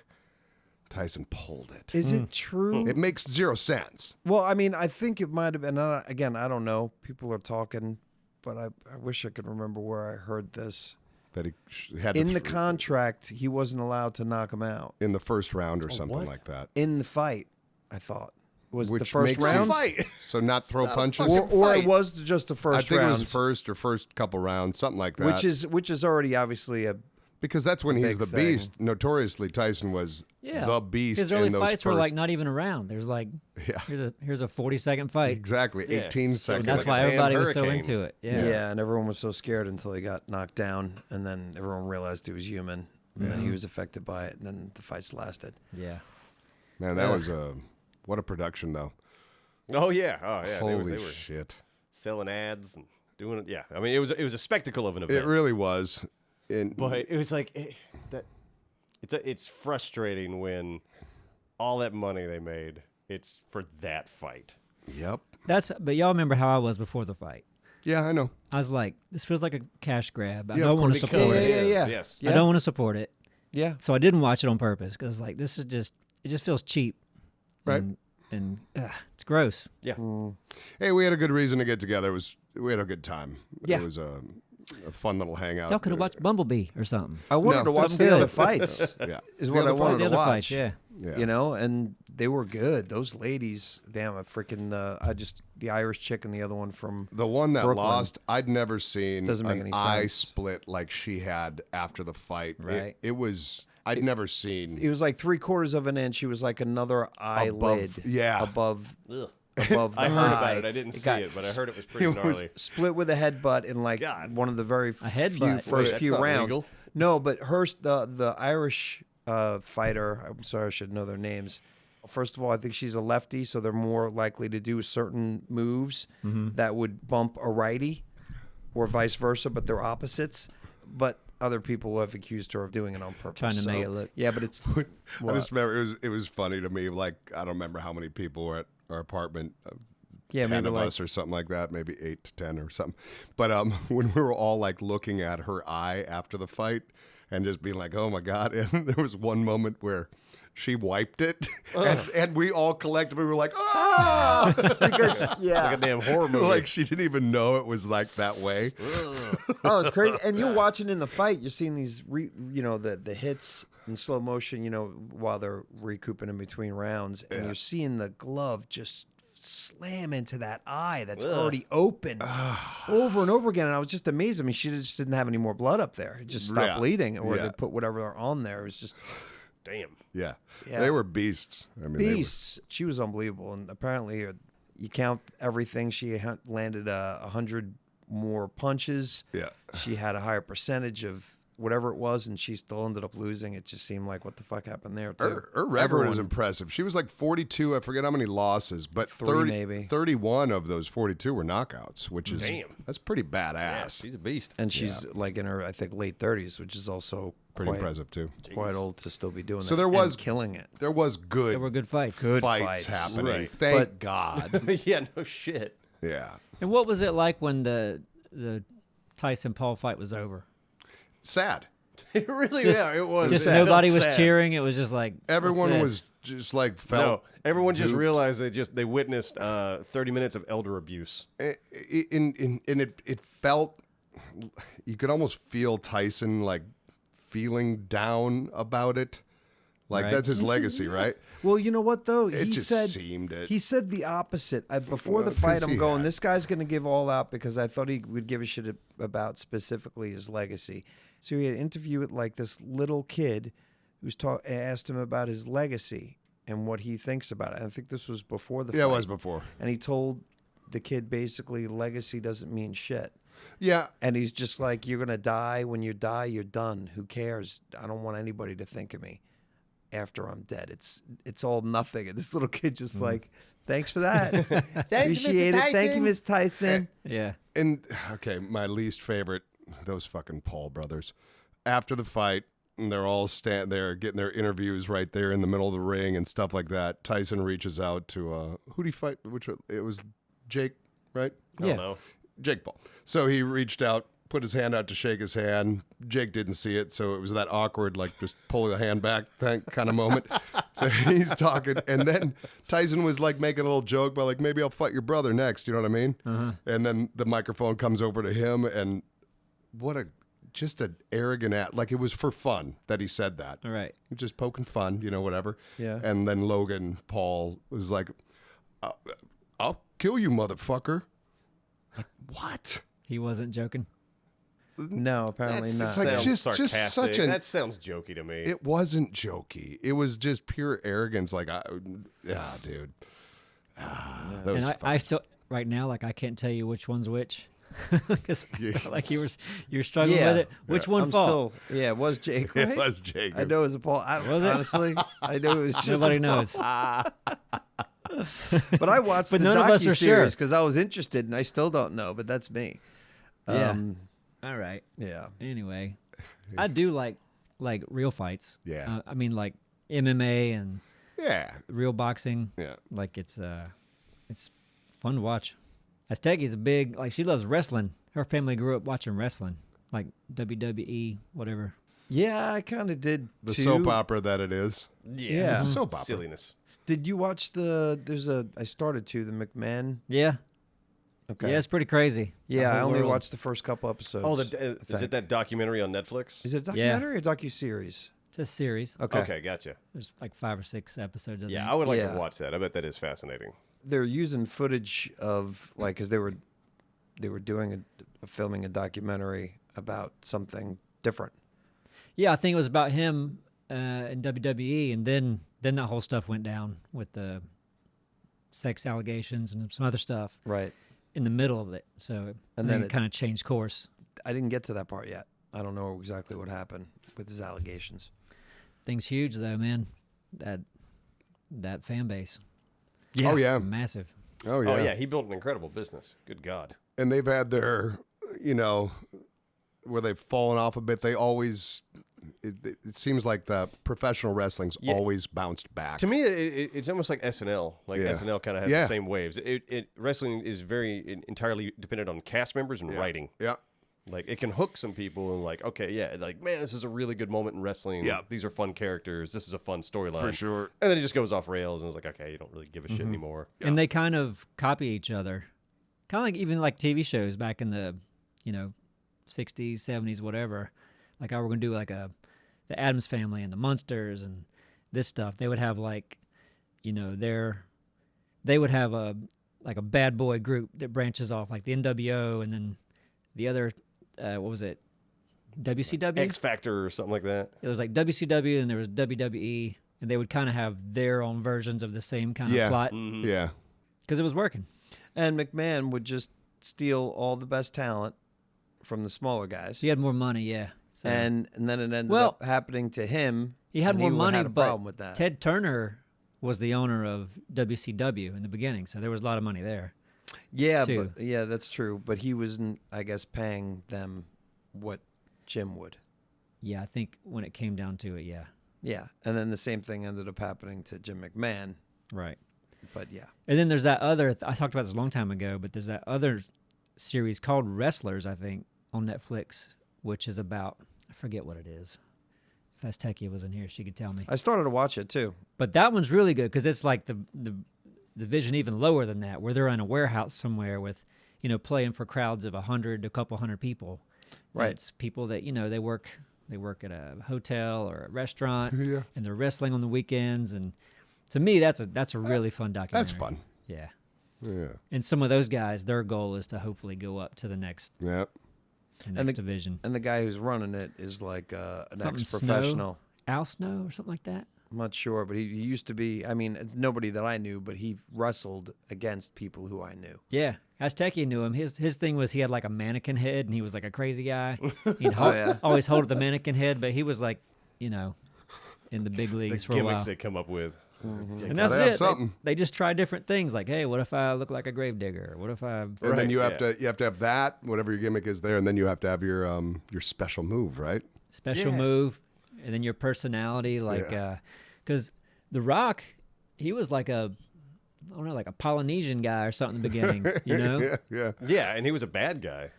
[SPEAKER 4] Tyson pulled it.
[SPEAKER 1] Is it true?
[SPEAKER 4] It makes zero sense.
[SPEAKER 1] Well, I mean, I think it might have been. Again, I don't know. People are talking, but I wish I could remember where I heard this.
[SPEAKER 4] That he had to
[SPEAKER 1] In the contract, he wasn't allowed to knock him out
[SPEAKER 4] in the first round or something
[SPEAKER 3] what?
[SPEAKER 4] like that.
[SPEAKER 1] in the fight. I thought was the
[SPEAKER 4] Which
[SPEAKER 1] first
[SPEAKER 4] makes
[SPEAKER 1] round,
[SPEAKER 3] Fight.
[SPEAKER 4] So not throw punches.
[SPEAKER 1] or it was just the first
[SPEAKER 4] I think
[SPEAKER 1] round,
[SPEAKER 4] it was first or first couple rounds, something like that.
[SPEAKER 1] which is already obviously a.
[SPEAKER 4] because that's when he's
[SPEAKER 1] big
[SPEAKER 4] the
[SPEAKER 1] thing.
[SPEAKER 4] beast. Notoriously, Tyson was the beast.
[SPEAKER 2] His early
[SPEAKER 4] in those
[SPEAKER 2] fights were like not even around. There's like, here's a 40-second fight.
[SPEAKER 4] exactly
[SPEAKER 3] Yeah.
[SPEAKER 4] 18 seconds.
[SPEAKER 2] That's
[SPEAKER 3] like
[SPEAKER 2] why
[SPEAKER 3] a damn
[SPEAKER 2] everybody was so
[SPEAKER 3] hurricane.
[SPEAKER 2] into it.
[SPEAKER 1] Yeah.
[SPEAKER 2] Yeah.
[SPEAKER 1] and everyone was so scared until he got knocked down, and then everyone realized he was human, and then he was affected by it, and then the fights lasted.
[SPEAKER 2] Yeah.
[SPEAKER 4] Man, that was what a production though.
[SPEAKER 3] Oh yeah.
[SPEAKER 4] Holy
[SPEAKER 3] they were
[SPEAKER 4] shit!
[SPEAKER 3] selling ads and doing it. Yeah. I mean, it was a spectacle of an event.
[SPEAKER 4] It really was.
[SPEAKER 3] But it was like it's frustrating when all that money they made, it's for that fight.
[SPEAKER 4] Yep.
[SPEAKER 2] But y'all remember how I was before the fight.
[SPEAKER 4] Yeah, I know.
[SPEAKER 2] I was like, this feels like a cash grab. I
[SPEAKER 4] Yeah,
[SPEAKER 2] don't
[SPEAKER 4] of
[SPEAKER 2] want to
[SPEAKER 4] course.
[SPEAKER 2] support
[SPEAKER 1] Yeah,
[SPEAKER 2] it.
[SPEAKER 1] yeah.
[SPEAKER 3] Yes.
[SPEAKER 2] I don't want to support it.
[SPEAKER 1] Yeah,
[SPEAKER 2] So I didn't watch it on purpose because like this is it just feels cheap.
[SPEAKER 4] Right.
[SPEAKER 2] And it's gross.
[SPEAKER 3] Yeah.
[SPEAKER 4] Hey, we had a good reason to get together. We had a good time.
[SPEAKER 1] Yeah.
[SPEAKER 4] It was a fun little hangout.
[SPEAKER 2] Y'all could have watched Bumblebee or something.
[SPEAKER 1] I wanted
[SPEAKER 4] No.
[SPEAKER 1] to watch
[SPEAKER 2] Something
[SPEAKER 1] the other
[SPEAKER 2] good.
[SPEAKER 1] fights.
[SPEAKER 4] Yeah.
[SPEAKER 1] Is
[SPEAKER 4] The
[SPEAKER 1] what I
[SPEAKER 4] other
[SPEAKER 1] wanted
[SPEAKER 2] The
[SPEAKER 1] to
[SPEAKER 2] other
[SPEAKER 1] watch.
[SPEAKER 2] fights, yeah.
[SPEAKER 4] Yeah.
[SPEAKER 1] You know, and they were good. Those ladies, damn, a freaking the Irish chick and the other one from
[SPEAKER 4] The one that
[SPEAKER 1] Brooklyn.
[SPEAKER 4] lost, I'd never seen
[SPEAKER 1] Doesn't make
[SPEAKER 4] an
[SPEAKER 1] any
[SPEAKER 4] eye
[SPEAKER 1] sense.
[SPEAKER 4] split like she had after the fight.
[SPEAKER 2] Right.
[SPEAKER 4] It was, I'd never seen.
[SPEAKER 1] it was like 3/4 of an inch. It was like another eyelid
[SPEAKER 4] yeah.
[SPEAKER 1] above
[SPEAKER 3] Ugh.
[SPEAKER 1] above the
[SPEAKER 3] I heard about
[SPEAKER 1] eye.
[SPEAKER 3] it. I didn't see
[SPEAKER 1] got-
[SPEAKER 3] it, but I heard it was pretty
[SPEAKER 1] It was
[SPEAKER 3] gnarly.
[SPEAKER 1] split with a headbutt in like
[SPEAKER 3] God.
[SPEAKER 1] one of the very
[SPEAKER 2] headbutt?
[SPEAKER 1] first
[SPEAKER 3] Wait,
[SPEAKER 1] few
[SPEAKER 3] that's not
[SPEAKER 1] rounds.
[SPEAKER 3] legal.
[SPEAKER 1] No, but the Irish fighter. I'm sorry, I should know their names. First of all, I think she's a lefty, so they're more likely to do certain moves that would bump a righty, or vice versa. But they're opposites. But other people have accused her of doing it on purpose.
[SPEAKER 2] Trying to
[SPEAKER 1] so-
[SPEAKER 2] make it look-
[SPEAKER 1] Yeah, but it's.
[SPEAKER 4] I just remember it was funny to me. Like, I don't remember how many people were at our apartment.
[SPEAKER 1] Yeah,
[SPEAKER 4] 10
[SPEAKER 1] maybe
[SPEAKER 4] of
[SPEAKER 1] like
[SPEAKER 4] us or something like that, maybe 8 to 10 or something. But when we were all like looking at her eye after the fight and just being like, oh my God. And there was one moment where she wiped it and we all collectively were like, ah!
[SPEAKER 1] because yeah.
[SPEAKER 3] Like a damn horror movie.
[SPEAKER 4] Like she didn't even know it was like that way.
[SPEAKER 1] Oh, it's crazy. And you're watching in the fight, you're seeing these, the hits in slow motion, while they're recouping in between rounds. And you're seeing the glove just slam into that eye that's already open over and over again. And I was just amazed. I mean, she just didn't have any more blood up there. It just stopped
[SPEAKER 4] Yeah.
[SPEAKER 1] bleeding, or
[SPEAKER 4] Yeah.
[SPEAKER 1] they put whatever on there. It was just
[SPEAKER 3] Damn.
[SPEAKER 4] Yeah.
[SPEAKER 1] Yeah.
[SPEAKER 4] They were beasts. I mean, they were-
[SPEAKER 1] beasts. She was unbelievable. And apparently, you count everything, she landed 100 more punches.
[SPEAKER 4] yeah.
[SPEAKER 1] She had a higher percentage of whatever it was, and she still ended up losing. It just seemed like, what the fuck happened there, too?
[SPEAKER 4] Her record was impressive. She was like 42. I forget how many losses, but
[SPEAKER 1] 3 maybe.
[SPEAKER 4] 31 of those 42 were knockouts, which is
[SPEAKER 3] Damn.
[SPEAKER 4] that's pretty
[SPEAKER 3] Yeah,
[SPEAKER 4] badass.
[SPEAKER 3] she's a beast.
[SPEAKER 1] And she's like in her, I think, late 30s, which is also
[SPEAKER 4] Pretty
[SPEAKER 1] quite,
[SPEAKER 4] impressive too.
[SPEAKER 1] quite old to still be doing
[SPEAKER 4] So
[SPEAKER 1] this.
[SPEAKER 4] there
[SPEAKER 1] and
[SPEAKER 4] was-
[SPEAKER 1] killing it.
[SPEAKER 4] There was good,
[SPEAKER 2] There were good fights.
[SPEAKER 4] fights happening.
[SPEAKER 3] Right.
[SPEAKER 4] Thank
[SPEAKER 1] But-
[SPEAKER 4] God.
[SPEAKER 3] Yeah, no shit.
[SPEAKER 4] Yeah.
[SPEAKER 2] And what was it like when the Tyson Paul fight was over?
[SPEAKER 4] Sad.
[SPEAKER 3] It really,
[SPEAKER 2] Just-
[SPEAKER 3] yeah, it was.
[SPEAKER 2] Just
[SPEAKER 3] It felt
[SPEAKER 2] nobody was
[SPEAKER 3] sad.
[SPEAKER 2] cheering. It was just like
[SPEAKER 4] Everyone
[SPEAKER 2] what's
[SPEAKER 4] was
[SPEAKER 2] this?
[SPEAKER 4] just like
[SPEAKER 3] No,
[SPEAKER 4] felt.
[SPEAKER 3] everyone just
[SPEAKER 4] duped.
[SPEAKER 3] realized they witnessed 30 minutes of elder abuse.
[SPEAKER 4] And it felt, you could almost feel Tyson like feeling down about it. Like
[SPEAKER 2] Right.
[SPEAKER 4] that's his legacy, right?
[SPEAKER 1] Well, you know what though?
[SPEAKER 4] It
[SPEAKER 1] He
[SPEAKER 4] just
[SPEAKER 1] said
[SPEAKER 4] seemed it.
[SPEAKER 1] he said the opposite. Before the
[SPEAKER 4] 'cause
[SPEAKER 1] fight, I'm
[SPEAKER 4] he
[SPEAKER 1] going,
[SPEAKER 4] had-
[SPEAKER 1] this guy's going to give all out because I thought he would give a shit about specifically his legacy. So he had an interview with like this little kid who's asked him about his legacy and what he thinks about it. I think this was before the fight.
[SPEAKER 4] Yeah, it was before.
[SPEAKER 1] And he told the kid basically legacy doesn't mean shit.
[SPEAKER 4] Yeah,
[SPEAKER 1] And he's just like, you're going to die. When you die, you're done. Who cares? I don't want anybody to think of me after I'm dead. It's all nothing. And this little kid just like, thanks for that. Appreciate it. Thank you, Miss Tyson.
[SPEAKER 2] Yeah.
[SPEAKER 4] and okay, my least favorite, those fucking Paul brothers. After the fight, and they're all stand there getting their interviews right there in the middle of the ring and stuff like that. Tyson reaches out to who'd he fight? It was Jake, right?
[SPEAKER 3] I don't know.
[SPEAKER 4] Jake Paul. So he reached out, put his hand out to shake his hand. Jake didn't see it, so it was that awkward, like just pull the hand back kind of moment. So he's talking, and then Tyson was like making a little joke about like maybe I'll fight your brother next. You know what I mean? And then the microphone comes over to him, and just an arrogant like it was for fun that he said that.
[SPEAKER 2] All right.
[SPEAKER 4] Just poking fun, whatever.
[SPEAKER 1] Yeah.
[SPEAKER 4] And then Logan Paul was like, I'll kill you, motherfucker. Like, what?
[SPEAKER 2] He wasn't joking.
[SPEAKER 1] No, apparently not.
[SPEAKER 4] It's like
[SPEAKER 3] Sounds
[SPEAKER 4] just
[SPEAKER 3] sarcastic.
[SPEAKER 4] such an.
[SPEAKER 3] That sounds jokey to me.
[SPEAKER 4] It wasn't jokey. It was just pure arrogance. Like, dude. Those
[SPEAKER 2] And I still, right now, like, I can't tell you which one's which. Because, like, you're struggling
[SPEAKER 1] Yeah.
[SPEAKER 2] with it. Which one
[SPEAKER 1] I'm
[SPEAKER 2] fall?
[SPEAKER 1] still, it was Jake, right?
[SPEAKER 4] It was Jacob.
[SPEAKER 1] I know it was a Paul.
[SPEAKER 2] Was it?
[SPEAKER 1] Honestly, I know it was just
[SPEAKER 2] Nobody
[SPEAKER 1] a
[SPEAKER 2] knows.
[SPEAKER 1] But I watched
[SPEAKER 2] But
[SPEAKER 1] the
[SPEAKER 2] none of us are sure.
[SPEAKER 1] because I was interested, and I still don't know. But that's me.
[SPEAKER 2] Yeah. All right.
[SPEAKER 1] Yeah.
[SPEAKER 2] Anyway, I do like real fights.
[SPEAKER 4] Yeah.
[SPEAKER 2] I mean, like MMA and
[SPEAKER 4] Yeah.
[SPEAKER 2] real boxing.
[SPEAKER 4] Yeah.
[SPEAKER 2] Like it's fun to watch. Azteki's a big, like, she loves wrestling. Her family grew up watching wrestling, like WWE, whatever.
[SPEAKER 1] Yeah, I kind of did
[SPEAKER 4] The
[SPEAKER 1] too.
[SPEAKER 4] soap opera that it is.
[SPEAKER 1] Yeah.
[SPEAKER 4] It's a soap opera.
[SPEAKER 3] Silliness.
[SPEAKER 1] Did you watch I started to the McMahon.
[SPEAKER 2] Yeah.
[SPEAKER 1] Okay.
[SPEAKER 2] Yeah, it's pretty crazy. The
[SPEAKER 1] Yeah, I
[SPEAKER 2] whole
[SPEAKER 1] only
[SPEAKER 2] world.
[SPEAKER 1] watched the first couple episodes.
[SPEAKER 3] Oh, is it that documentary on Netflix?
[SPEAKER 1] Is it a documentary or docu-series?
[SPEAKER 2] It's a series.
[SPEAKER 1] Okay.
[SPEAKER 3] Gotcha.
[SPEAKER 2] There's like 5 or 6 episodes. I
[SPEAKER 3] Yeah,
[SPEAKER 2] think.
[SPEAKER 3] I would like
[SPEAKER 1] Yeah.
[SPEAKER 3] to watch that. I bet that is fascinating.
[SPEAKER 1] They're using footage of like because they were doing filming a documentary about something different.
[SPEAKER 2] Yeah, I think it was about him in WWE, and then that whole stuff went down with the sex allegations and some other stuff
[SPEAKER 1] Right.
[SPEAKER 2] in the middle of it. So
[SPEAKER 1] And
[SPEAKER 2] then
[SPEAKER 1] then
[SPEAKER 2] it kind of changed course.
[SPEAKER 1] I didn't get to that part yet. I don't know exactly what happened with his allegations.
[SPEAKER 2] Thing's huge though, man. That fan base,
[SPEAKER 4] Oh, yeah.
[SPEAKER 2] massive.
[SPEAKER 4] Oh, yeah.
[SPEAKER 3] Oh, yeah. He built an incredible business. Good God.
[SPEAKER 4] And they've had their, where they've fallen off a bit. They always, it seems like the professional wrestling's always bounced back.
[SPEAKER 3] To me, it's almost like SNL. Like
[SPEAKER 4] Yeah.
[SPEAKER 3] SNL kind of has
[SPEAKER 4] Yeah.
[SPEAKER 3] the same waves. Wrestling is very entirely dependent on cast members and writing.
[SPEAKER 4] Yeah.
[SPEAKER 3] Like it can hook some people and like, okay, yeah, like man, this is a really good moment in wrestling.
[SPEAKER 4] Yeah.
[SPEAKER 3] These are fun characters. This is a fun storyline.
[SPEAKER 4] For sure.
[SPEAKER 3] And then it just goes off rails and it's like, okay, you don't really give a shit anymore.
[SPEAKER 2] And they kind of copy each other, kind of like even like TV shows back in the 60s, 70s, whatever. Like I were gonna do like the Addams Family and the Munsters and this stuff. They would have like, they would have a bad boy group that branches off, like the NWO, and then the other, what was it, WCW?
[SPEAKER 3] X Factor or something like that.
[SPEAKER 2] It was like WCW, and there was WWE, and they would kind of have their own versions of the same kind of plot
[SPEAKER 4] Yeah.
[SPEAKER 2] because it was working.
[SPEAKER 1] And McMahon would just steal all the best talent from the smaller guys.
[SPEAKER 2] He had more money, yeah. So
[SPEAKER 1] And then it ended
[SPEAKER 2] Well,
[SPEAKER 1] up happening to him.
[SPEAKER 2] he had
[SPEAKER 1] and
[SPEAKER 2] more money,
[SPEAKER 1] had a
[SPEAKER 2] but
[SPEAKER 1] problem with that.
[SPEAKER 2] Ted Turner was the owner of WCW in the beginning, so there was a lot of money there.
[SPEAKER 1] Yeah,
[SPEAKER 2] too.
[SPEAKER 1] but yeah, that's true. But he wasn't, I guess, paying them what Jim would.
[SPEAKER 2] Yeah, I think when it came down to it, yeah.
[SPEAKER 1] Yeah, and then the same thing ended up happening to Jim McMahon.
[SPEAKER 2] Right.
[SPEAKER 1] But yeah,
[SPEAKER 2] And then there's that other, I talked about this a long time ago, but there's that other series called Wrestlers, I think, on Netflix, which is about, I forget what it is. If Aztekia was in here, she could tell me.
[SPEAKER 1] I started to watch it too.
[SPEAKER 2] But that one's really good because it's like the vision even lower than that, where they're in a warehouse somewhere with, playing for crowds of 100 to a couple hundred people.
[SPEAKER 1] Right.
[SPEAKER 2] And it's people that, they work they work at a hotel or a restaurant,
[SPEAKER 4] Yeah.
[SPEAKER 2] and they're wrestling on the weekends. And to me, that's a really fun documentary.
[SPEAKER 4] That's fun.
[SPEAKER 2] Yeah.
[SPEAKER 4] Yeah.
[SPEAKER 2] And some of those guys, their goal is to hopefully go up to the next
[SPEAKER 4] Yep.
[SPEAKER 2] division.
[SPEAKER 1] And the guy who's running it is like an
[SPEAKER 2] Something
[SPEAKER 1] ex-professional.
[SPEAKER 2] Al Snow or something like that.
[SPEAKER 1] I'm not sure, but he used to be. I mean, it's nobody that I knew, but he wrestled against people who I knew.
[SPEAKER 2] Yeah, Aztecia knew him. His thing was he had like a mannequin head, and he was like a crazy guy. He'd always hold the mannequin head, but he was like, in the big leagues
[SPEAKER 3] The
[SPEAKER 2] for a while.
[SPEAKER 3] gimmicks they come up with.
[SPEAKER 2] And that's
[SPEAKER 4] Gotta have
[SPEAKER 2] it.
[SPEAKER 4] something.
[SPEAKER 2] They just try different things. Like, hey, what if I look like a gravedigger? What if I?
[SPEAKER 4] And then
[SPEAKER 3] Right,
[SPEAKER 4] you have
[SPEAKER 3] yeah.
[SPEAKER 4] to have that, whatever your gimmick is there, and then you have to have your special move, right?
[SPEAKER 2] Special move, and then your personality, like, because The Rock, he was like I don't know, like a Polynesian guy or something in the beginning,
[SPEAKER 4] Yeah.
[SPEAKER 3] Yeah, and he was a bad guy.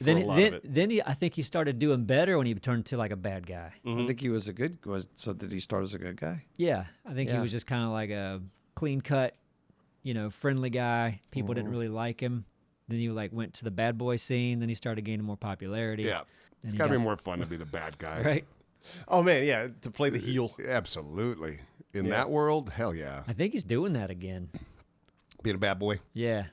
[SPEAKER 3] For a lot of it.
[SPEAKER 2] Then I think he started doing better when he turned to like a bad guy.
[SPEAKER 1] I think he was so did he start as a good guy?
[SPEAKER 2] Yeah, I think he
[SPEAKER 1] Yeah.
[SPEAKER 2] was just kind of like a clean cut, friendly guy. People didn't really like him. Then he like went to the bad boy scene. Then he started gaining more popularity.
[SPEAKER 4] Yeah.
[SPEAKER 2] Then
[SPEAKER 4] It's
[SPEAKER 2] he
[SPEAKER 4] got to be
[SPEAKER 2] got-
[SPEAKER 4] more fun to be the bad guy.
[SPEAKER 2] right.
[SPEAKER 3] Oh man, yeah, to play the heel.
[SPEAKER 4] Absolutely. In
[SPEAKER 3] Yeah.
[SPEAKER 4] that world, hell yeah.
[SPEAKER 2] I think he's doing that again.
[SPEAKER 4] Being a bad boy.
[SPEAKER 2] Yeah,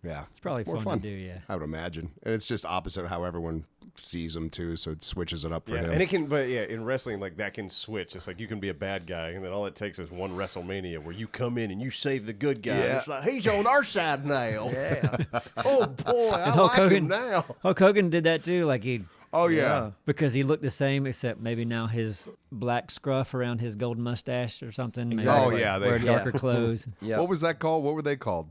[SPEAKER 4] Yeah.
[SPEAKER 2] it's probably
[SPEAKER 4] more
[SPEAKER 2] fun to do. Yeah.
[SPEAKER 4] I would imagine. And it's just opposite how everyone sees him too, so it switches it up for
[SPEAKER 3] Yeah,
[SPEAKER 4] him.
[SPEAKER 3] and it can, but yeah, in wrestling, like that can switch. It's like you can be a bad guy, and then all it takes is one WrestleMania where you come in and you save the good guy.
[SPEAKER 4] Yeah.
[SPEAKER 3] It's like he's on our side now.
[SPEAKER 1] Yeah.
[SPEAKER 3] Oh boy, I
[SPEAKER 2] Hulk
[SPEAKER 3] like him
[SPEAKER 2] Hogan-
[SPEAKER 3] now.
[SPEAKER 2] Hulk Hogan did that too. Like
[SPEAKER 4] oh yeah.
[SPEAKER 2] because he looked the same, except maybe now his black scruff around his golden mustache or something. Maybe
[SPEAKER 1] Exactly.
[SPEAKER 4] Oh yeah,
[SPEAKER 2] wear
[SPEAKER 4] they,
[SPEAKER 2] darker clothes.
[SPEAKER 1] Yeah.
[SPEAKER 4] What was that called? What were they called?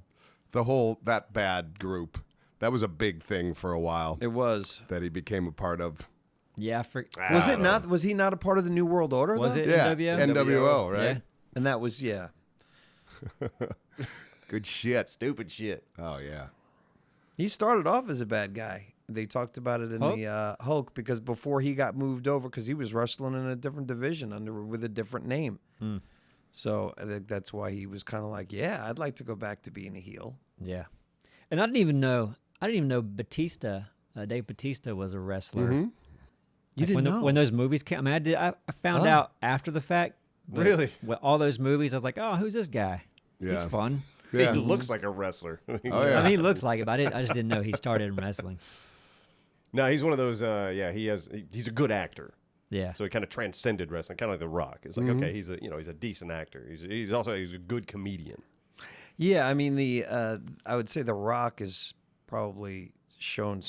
[SPEAKER 4] That bad group. That was a big thing for a while
[SPEAKER 1] It was.
[SPEAKER 4] that he became a part of.
[SPEAKER 2] Yeah,
[SPEAKER 1] Was
[SPEAKER 3] I
[SPEAKER 1] it
[SPEAKER 3] don't
[SPEAKER 1] not?
[SPEAKER 3] know.
[SPEAKER 1] Was he not a part of the New World Order?
[SPEAKER 2] was
[SPEAKER 1] though?
[SPEAKER 2] it
[SPEAKER 4] Yeah.
[SPEAKER 2] NWO?
[SPEAKER 4] NWO, right?
[SPEAKER 2] Yeah.
[SPEAKER 1] And that was
[SPEAKER 4] Good shit.
[SPEAKER 3] Stupid shit.
[SPEAKER 4] Oh yeah.
[SPEAKER 1] He started off as a bad guy. They talked about it in
[SPEAKER 2] Hulk?
[SPEAKER 1] the Hulk because before he got moved over, because he was wrestling in a different division with a different name. So I think that's why he was kind of like, yeah, I'd like to go back to being a heel.
[SPEAKER 2] Yeah, and I didn't even know Batista, Dave Batista was a wrestler.
[SPEAKER 1] You
[SPEAKER 2] Like,
[SPEAKER 1] didn't
[SPEAKER 2] when
[SPEAKER 1] know?
[SPEAKER 2] when those movies came. I mean, I found
[SPEAKER 1] Oh.
[SPEAKER 2] out after the fact. but
[SPEAKER 3] Really?
[SPEAKER 2] with all those movies, I was like, oh, who's this guy? He's
[SPEAKER 4] Yeah.
[SPEAKER 2] fun.
[SPEAKER 4] Yeah.
[SPEAKER 3] He looks like a wrestler.
[SPEAKER 4] Oh,
[SPEAKER 2] I
[SPEAKER 4] yeah.
[SPEAKER 2] mean, he looks like it, but I just didn't know he started in wrestling.
[SPEAKER 3] No, he's one of those. He's a good actor.
[SPEAKER 2] Yeah,
[SPEAKER 3] So he kind of transcended wrestling, kind of like The Rock. It's like okay, he's a decent actor. He's a good comedian.
[SPEAKER 1] Yeah, I mean I would say The Rock is probably shown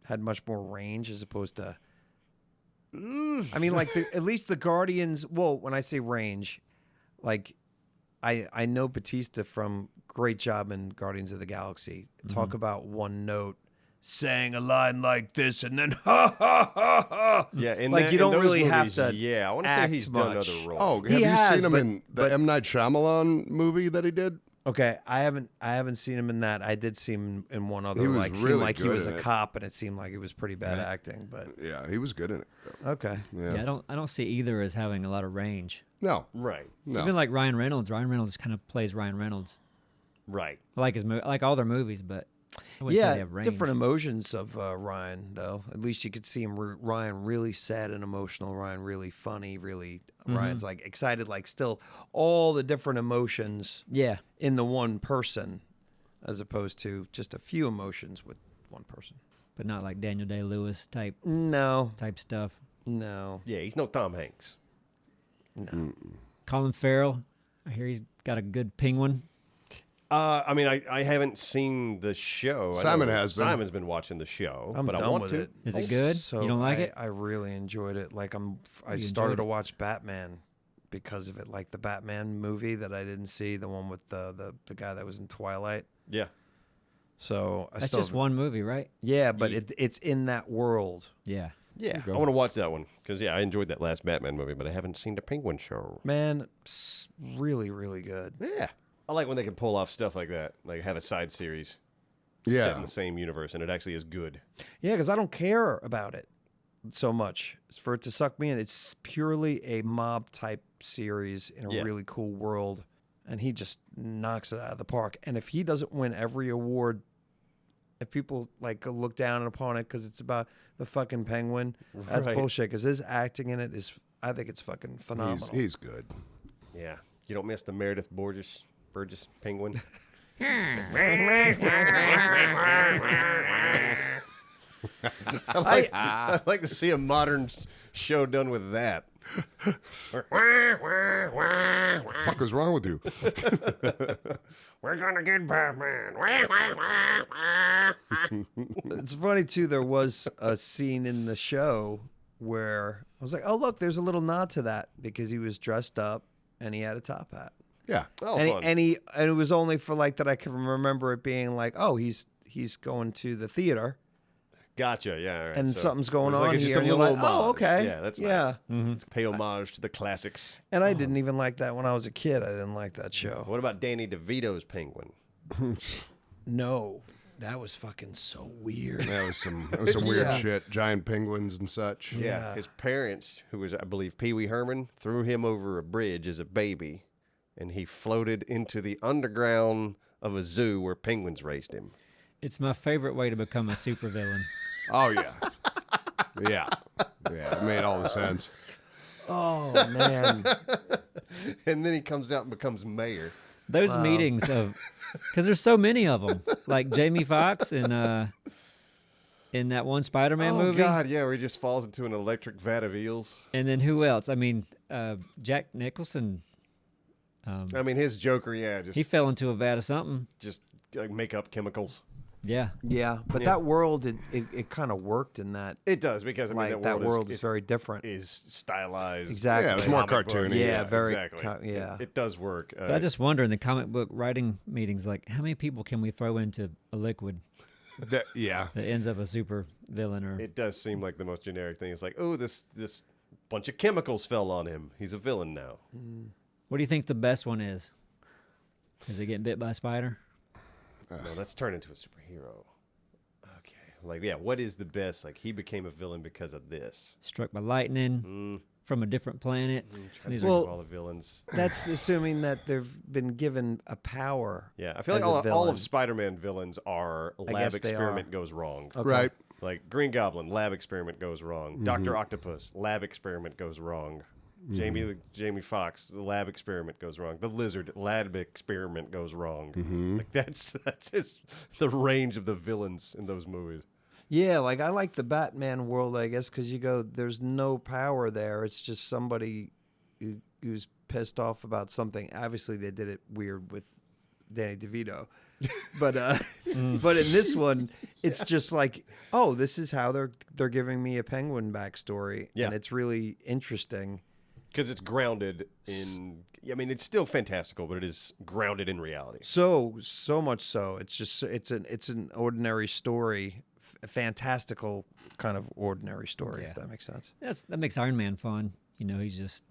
[SPEAKER 1] had much more range as opposed to. I mean, like at least the Guardians. Well, when I say range, like I know Batista from great job in Guardians of the Galaxy. Talk about one note. Saying a line like this and then ha ha ha ha.
[SPEAKER 3] Yeah,
[SPEAKER 1] Like, you don't really have to
[SPEAKER 3] Yeah, I want to say
[SPEAKER 1] act
[SPEAKER 3] he's done
[SPEAKER 1] much.
[SPEAKER 3] other roles.
[SPEAKER 4] Oh,
[SPEAKER 1] He
[SPEAKER 4] have you
[SPEAKER 1] has,
[SPEAKER 4] seen him
[SPEAKER 1] but-
[SPEAKER 4] in the
[SPEAKER 1] but-
[SPEAKER 4] M. Night Shyamalan movie that he did?
[SPEAKER 1] Okay, I haven't seen him in that. I did see him in one other.
[SPEAKER 4] He was
[SPEAKER 1] like
[SPEAKER 4] really
[SPEAKER 1] seemed like he
[SPEAKER 4] good
[SPEAKER 1] was
[SPEAKER 4] in
[SPEAKER 1] a
[SPEAKER 4] it.
[SPEAKER 1] cop, and it seemed like it was pretty bad
[SPEAKER 2] Right.
[SPEAKER 1] acting. But
[SPEAKER 4] Yeah, he was good in it.
[SPEAKER 1] okay,
[SPEAKER 4] Yeah.
[SPEAKER 2] I don't see either as having a lot of range.
[SPEAKER 4] No.
[SPEAKER 3] Right,
[SPEAKER 4] No.
[SPEAKER 2] Even like Ryan Reynolds. Ryan Reynolds kind of plays Ryan Reynolds.
[SPEAKER 3] right.
[SPEAKER 2] I like I like all their movies, but I wouldn't say they
[SPEAKER 1] yeah,
[SPEAKER 2] have range.
[SPEAKER 1] different emotions of Ryan though. At least you could see him. Ryan really sad and emotional. Ryan really funny. Really, Ryan's like excited. Like still all the different emotions
[SPEAKER 2] Yeah,
[SPEAKER 1] in the one person, as opposed to just a few emotions with one person.
[SPEAKER 2] but not like Daniel Day-Lewis type
[SPEAKER 1] No,
[SPEAKER 2] stuff.
[SPEAKER 1] no,
[SPEAKER 3] Yeah, he's no Tom Hanks.
[SPEAKER 1] no.
[SPEAKER 2] Colin Farrell. I hear he's got a good penguin.
[SPEAKER 3] I mean, I haven't seen the show. I
[SPEAKER 4] Simon
[SPEAKER 3] know
[SPEAKER 4] has been.
[SPEAKER 3] Simon's been watching the show,
[SPEAKER 1] I'm
[SPEAKER 3] but
[SPEAKER 1] done
[SPEAKER 3] I want
[SPEAKER 1] with
[SPEAKER 3] to.
[SPEAKER 1] it.
[SPEAKER 2] Is it good?
[SPEAKER 1] So
[SPEAKER 2] You don't like it?
[SPEAKER 1] I really enjoyed it. Like I
[SPEAKER 2] You
[SPEAKER 1] started
[SPEAKER 2] enjoyed
[SPEAKER 1] to
[SPEAKER 2] it?
[SPEAKER 1] watch Batman because of it. Like the Batman movie that I didn't see, the one with the guy that was in Twilight.
[SPEAKER 3] Yeah,
[SPEAKER 1] So I
[SPEAKER 2] That's
[SPEAKER 1] still
[SPEAKER 2] just one movie, right?
[SPEAKER 1] Yeah, but it's in that world.
[SPEAKER 2] Yeah.
[SPEAKER 3] yeah. I want to watch that one because I enjoyed that last Batman movie, but I haven't seen the Penguin show.
[SPEAKER 1] Man, really, really good.
[SPEAKER 3] Yeah, I like when they can pull off stuff like that, like have a side series set in
[SPEAKER 4] Yeah.
[SPEAKER 3] the same universe, and it actually is good.
[SPEAKER 1] Yeah, because I don't care about it so much. For it to suck me in, it's purely a mob type series in a
[SPEAKER 3] Yeah.
[SPEAKER 1] really cool world, and he just knocks it out of the park. And if he doesn't win every award If people like go look down upon it because it's about the fucking penguin, that's
[SPEAKER 3] Right.
[SPEAKER 1] bullshit. Because his acting in it is, I think it's fucking phenomenal.
[SPEAKER 4] He's good.
[SPEAKER 3] Yeah. You don't miss the Meredith Burgess penguin. I'd like to see a modern show done with that.
[SPEAKER 4] What the fuck is wrong with you?
[SPEAKER 3] We're gonna get Batman.
[SPEAKER 1] It's funny too. There was a scene in the show where I was like, "Oh, look, there's a little nod to that," because he was dressed up and he had a top hat.
[SPEAKER 4] Yeah.
[SPEAKER 3] Oh,
[SPEAKER 1] and,
[SPEAKER 3] fun.
[SPEAKER 1] and it was only for like that I can remember it being like, oh, he's going to the theater
[SPEAKER 3] Gotcha. Yeah. All right.
[SPEAKER 1] and
[SPEAKER 3] So
[SPEAKER 1] something's
[SPEAKER 3] it
[SPEAKER 1] going
[SPEAKER 3] was
[SPEAKER 1] on
[SPEAKER 3] like it's just
[SPEAKER 1] here.
[SPEAKER 3] a
[SPEAKER 1] And you're
[SPEAKER 3] little
[SPEAKER 1] like, oh,
[SPEAKER 3] homage.
[SPEAKER 1] okay,
[SPEAKER 3] Yeah, that's
[SPEAKER 1] yeah.
[SPEAKER 3] nice. It's pay homage to the classics.
[SPEAKER 1] And I didn't even like that when I was a kid. I didn't like that show.
[SPEAKER 3] What about Danny DeVito's penguin?
[SPEAKER 1] No, that was fucking so weird.
[SPEAKER 4] That was some weird shit. Giant penguins and such.
[SPEAKER 1] Yeah.
[SPEAKER 3] His parents, who was, I believe, Pee Wee Herman, threw him over a bridge as a baby, and he floated into the underground of a zoo where penguins raised him.
[SPEAKER 2] It's my favorite way to become a supervillain.
[SPEAKER 4] Oh yeah. Yeah. Yeah. It made all the sense.
[SPEAKER 1] Oh man,
[SPEAKER 3] And then he comes out and becomes mayor.
[SPEAKER 2] Those meetings of, because there's so many of them, like Jamie Foxx in that one Spider-Man
[SPEAKER 3] Oh,
[SPEAKER 2] movie.
[SPEAKER 3] God, yeah, where he just falls into an electric vat of eels.
[SPEAKER 2] And then who else? I mean, Jack Nicholson.
[SPEAKER 3] I mean, his Joker, yeah,
[SPEAKER 2] He fell into a vat of something.
[SPEAKER 3] just like makeup chemicals.
[SPEAKER 2] Yeah.
[SPEAKER 1] yeah. But that world, it kind of worked in that.
[SPEAKER 3] It does, because, I mean,
[SPEAKER 1] Like
[SPEAKER 3] that world
[SPEAKER 1] is very different.
[SPEAKER 3] is stylized.
[SPEAKER 1] Exactly.
[SPEAKER 4] Yeah, it was more
[SPEAKER 3] comic book.
[SPEAKER 4] cartoony.
[SPEAKER 1] Yeah, very
[SPEAKER 3] exactly.
[SPEAKER 1] yeah.
[SPEAKER 3] It does work.
[SPEAKER 2] But I just wonder in the comic book writing meetings, like, how many people can we throw into a liquid
[SPEAKER 4] Yeah.
[SPEAKER 2] that ends up a super villain? Or
[SPEAKER 3] It does seem like the most generic thing. It's like, oh, this bunch of chemicals fell on him. He's a villain now.
[SPEAKER 2] what do you think the best one is? Is it getting bit by a spider?
[SPEAKER 3] No, let's turn into a superhero. Okay. Like, yeah, what is the best? Like, he became a villain because of this.
[SPEAKER 2] Struck by lightning from a different planet. So these
[SPEAKER 1] Well-
[SPEAKER 2] are,
[SPEAKER 3] All the villains.
[SPEAKER 1] That's assuming that they've been given a power.
[SPEAKER 3] Yeah, I feel like
[SPEAKER 1] as a
[SPEAKER 3] all
[SPEAKER 1] villain.
[SPEAKER 3] of Spider-Man villains are lab
[SPEAKER 1] guess they
[SPEAKER 3] experiment
[SPEAKER 1] are.
[SPEAKER 3] goes wrong.
[SPEAKER 1] Okay.
[SPEAKER 4] Right.
[SPEAKER 3] Like Green Goblin, lab experiment goes wrong. Dr. Octopus, lab experiment goes wrong. Jamie Foxx, the lab experiment goes wrong. The Lizard, lab experiment goes wrong. Like that's the range of the villains in those movies.
[SPEAKER 1] Yeah, like I like the Batman world, I guess, because you go, there's no power there. It's just somebody who's pissed off about something. Obviously, they did it weird with Danny DeVito, but but in this one, it's just like, oh, this is how they're giving me a penguin backstory,
[SPEAKER 3] Yeah.
[SPEAKER 1] and it's really interesting.
[SPEAKER 3] Because it's grounded in, I mean, it's still fantastical, but it is grounded in reality.
[SPEAKER 1] So much so, it's just it's an ordinary story, a fantastical kind of ordinary story, if that makes sense,
[SPEAKER 2] that makes Iron Man fun. You know, he's just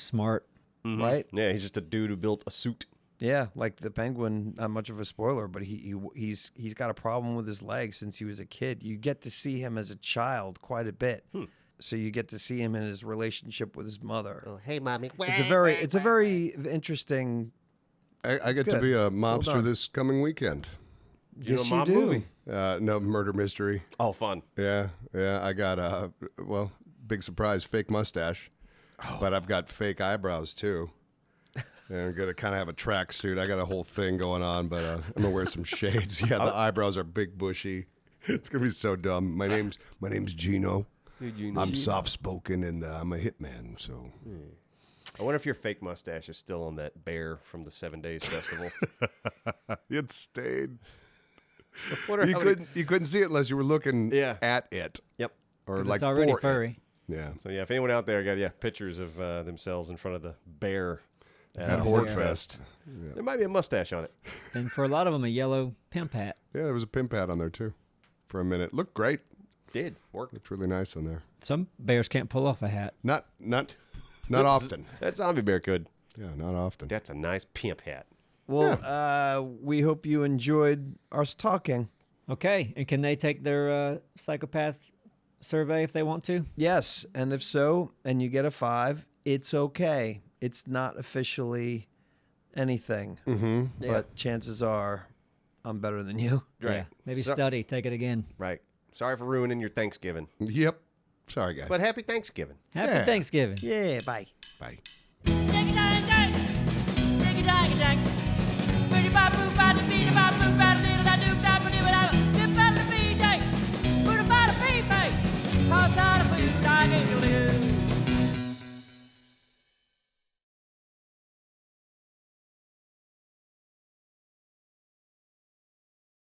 [SPEAKER 2] smart.
[SPEAKER 1] right?
[SPEAKER 3] Yeah, he's just a dude who built a suit.
[SPEAKER 1] Yeah, like the penguin. Not much of a spoiler, but he's got a problem with his leg since he was a kid. You get to see him as a child quite a bit, so you get to see him in his relationship with his mother.
[SPEAKER 3] Oh, hey, mommy.
[SPEAKER 1] It's a very interesting.
[SPEAKER 4] I get to
[SPEAKER 1] good.
[SPEAKER 4] be a
[SPEAKER 1] Well
[SPEAKER 4] mobster
[SPEAKER 1] done.
[SPEAKER 4] this coming weekend.
[SPEAKER 1] Yes,
[SPEAKER 3] a mob
[SPEAKER 1] you do.
[SPEAKER 3] movie?
[SPEAKER 4] No murder mystery.
[SPEAKER 3] Oh, fun.
[SPEAKER 4] Yeah. I got big surprise, fake mustache, but I've got fake eyebrows too. And I'm gonna kind of have a tracksuit. I got a whole thing going on, but I'm gonna wear some shades. Yeah, the eyebrows are big, bushy. It's gonna be so dumb. My name's Gino. I'm soft spoken and I'm a hitman. So
[SPEAKER 3] I wonder if your fake mustache is still on that bear from the 7 Days Festival.
[SPEAKER 4] it stayed.
[SPEAKER 3] Wonder
[SPEAKER 4] You
[SPEAKER 3] how many-
[SPEAKER 4] couldn't see it unless you were looking
[SPEAKER 3] Yeah.
[SPEAKER 4] at it
[SPEAKER 3] Yep.
[SPEAKER 4] or
[SPEAKER 2] 'Cause
[SPEAKER 4] like
[SPEAKER 2] it's already
[SPEAKER 4] for it.
[SPEAKER 2] furry.
[SPEAKER 4] Yeah.
[SPEAKER 3] So, yeah, if anyone out there got, pictures of themselves in front of the bear
[SPEAKER 4] At
[SPEAKER 2] a
[SPEAKER 4] Horde
[SPEAKER 2] bear.
[SPEAKER 4] Fest.
[SPEAKER 3] there might be a mustache on it.
[SPEAKER 2] And for a lot of them, a yellow pimp hat.
[SPEAKER 4] Yeah, there was a pimp hat on there too, for a minute. Looked great.
[SPEAKER 3] Did work.
[SPEAKER 4] Looked really nice on there.
[SPEAKER 2] Some bears can't pull off a hat.
[SPEAKER 4] Not often.
[SPEAKER 3] That zombie bear could.
[SPEAKER 4] Yeah, not often.
[SPEAKER 3] That's a nice pimp hat.
[SPEAKER 1] Well, we hope you enjoyed us talking.
[SPEAKER 2] Okay, and can they take their psychopath survey if they want to?
[SPEAKER 1] Yes, and if so, and you get a 5, it's okay. It's not officially anything, but chances are I'm better than you.
[SPEAKER 3] Right.
[SPEAKER 2] Yeah. Maybe
[SPEAKER 3] So-
[SPEAKER 2] study. Take it again.
[SPEAKER 3] Right. Sorry for ruining your Thanksgiving.
[SPEAKER 4] Yep. Sorry, guys.
[SPEAKER 3] But happy Thanksgiving.
[SPEAKER 2] Happy
[SPEAKER 4] Yeah.
[SPEAKER 2] Thanksgiving.
[SPEAKER 1] Yeah, bye.
[SPEAKER 4] Bye.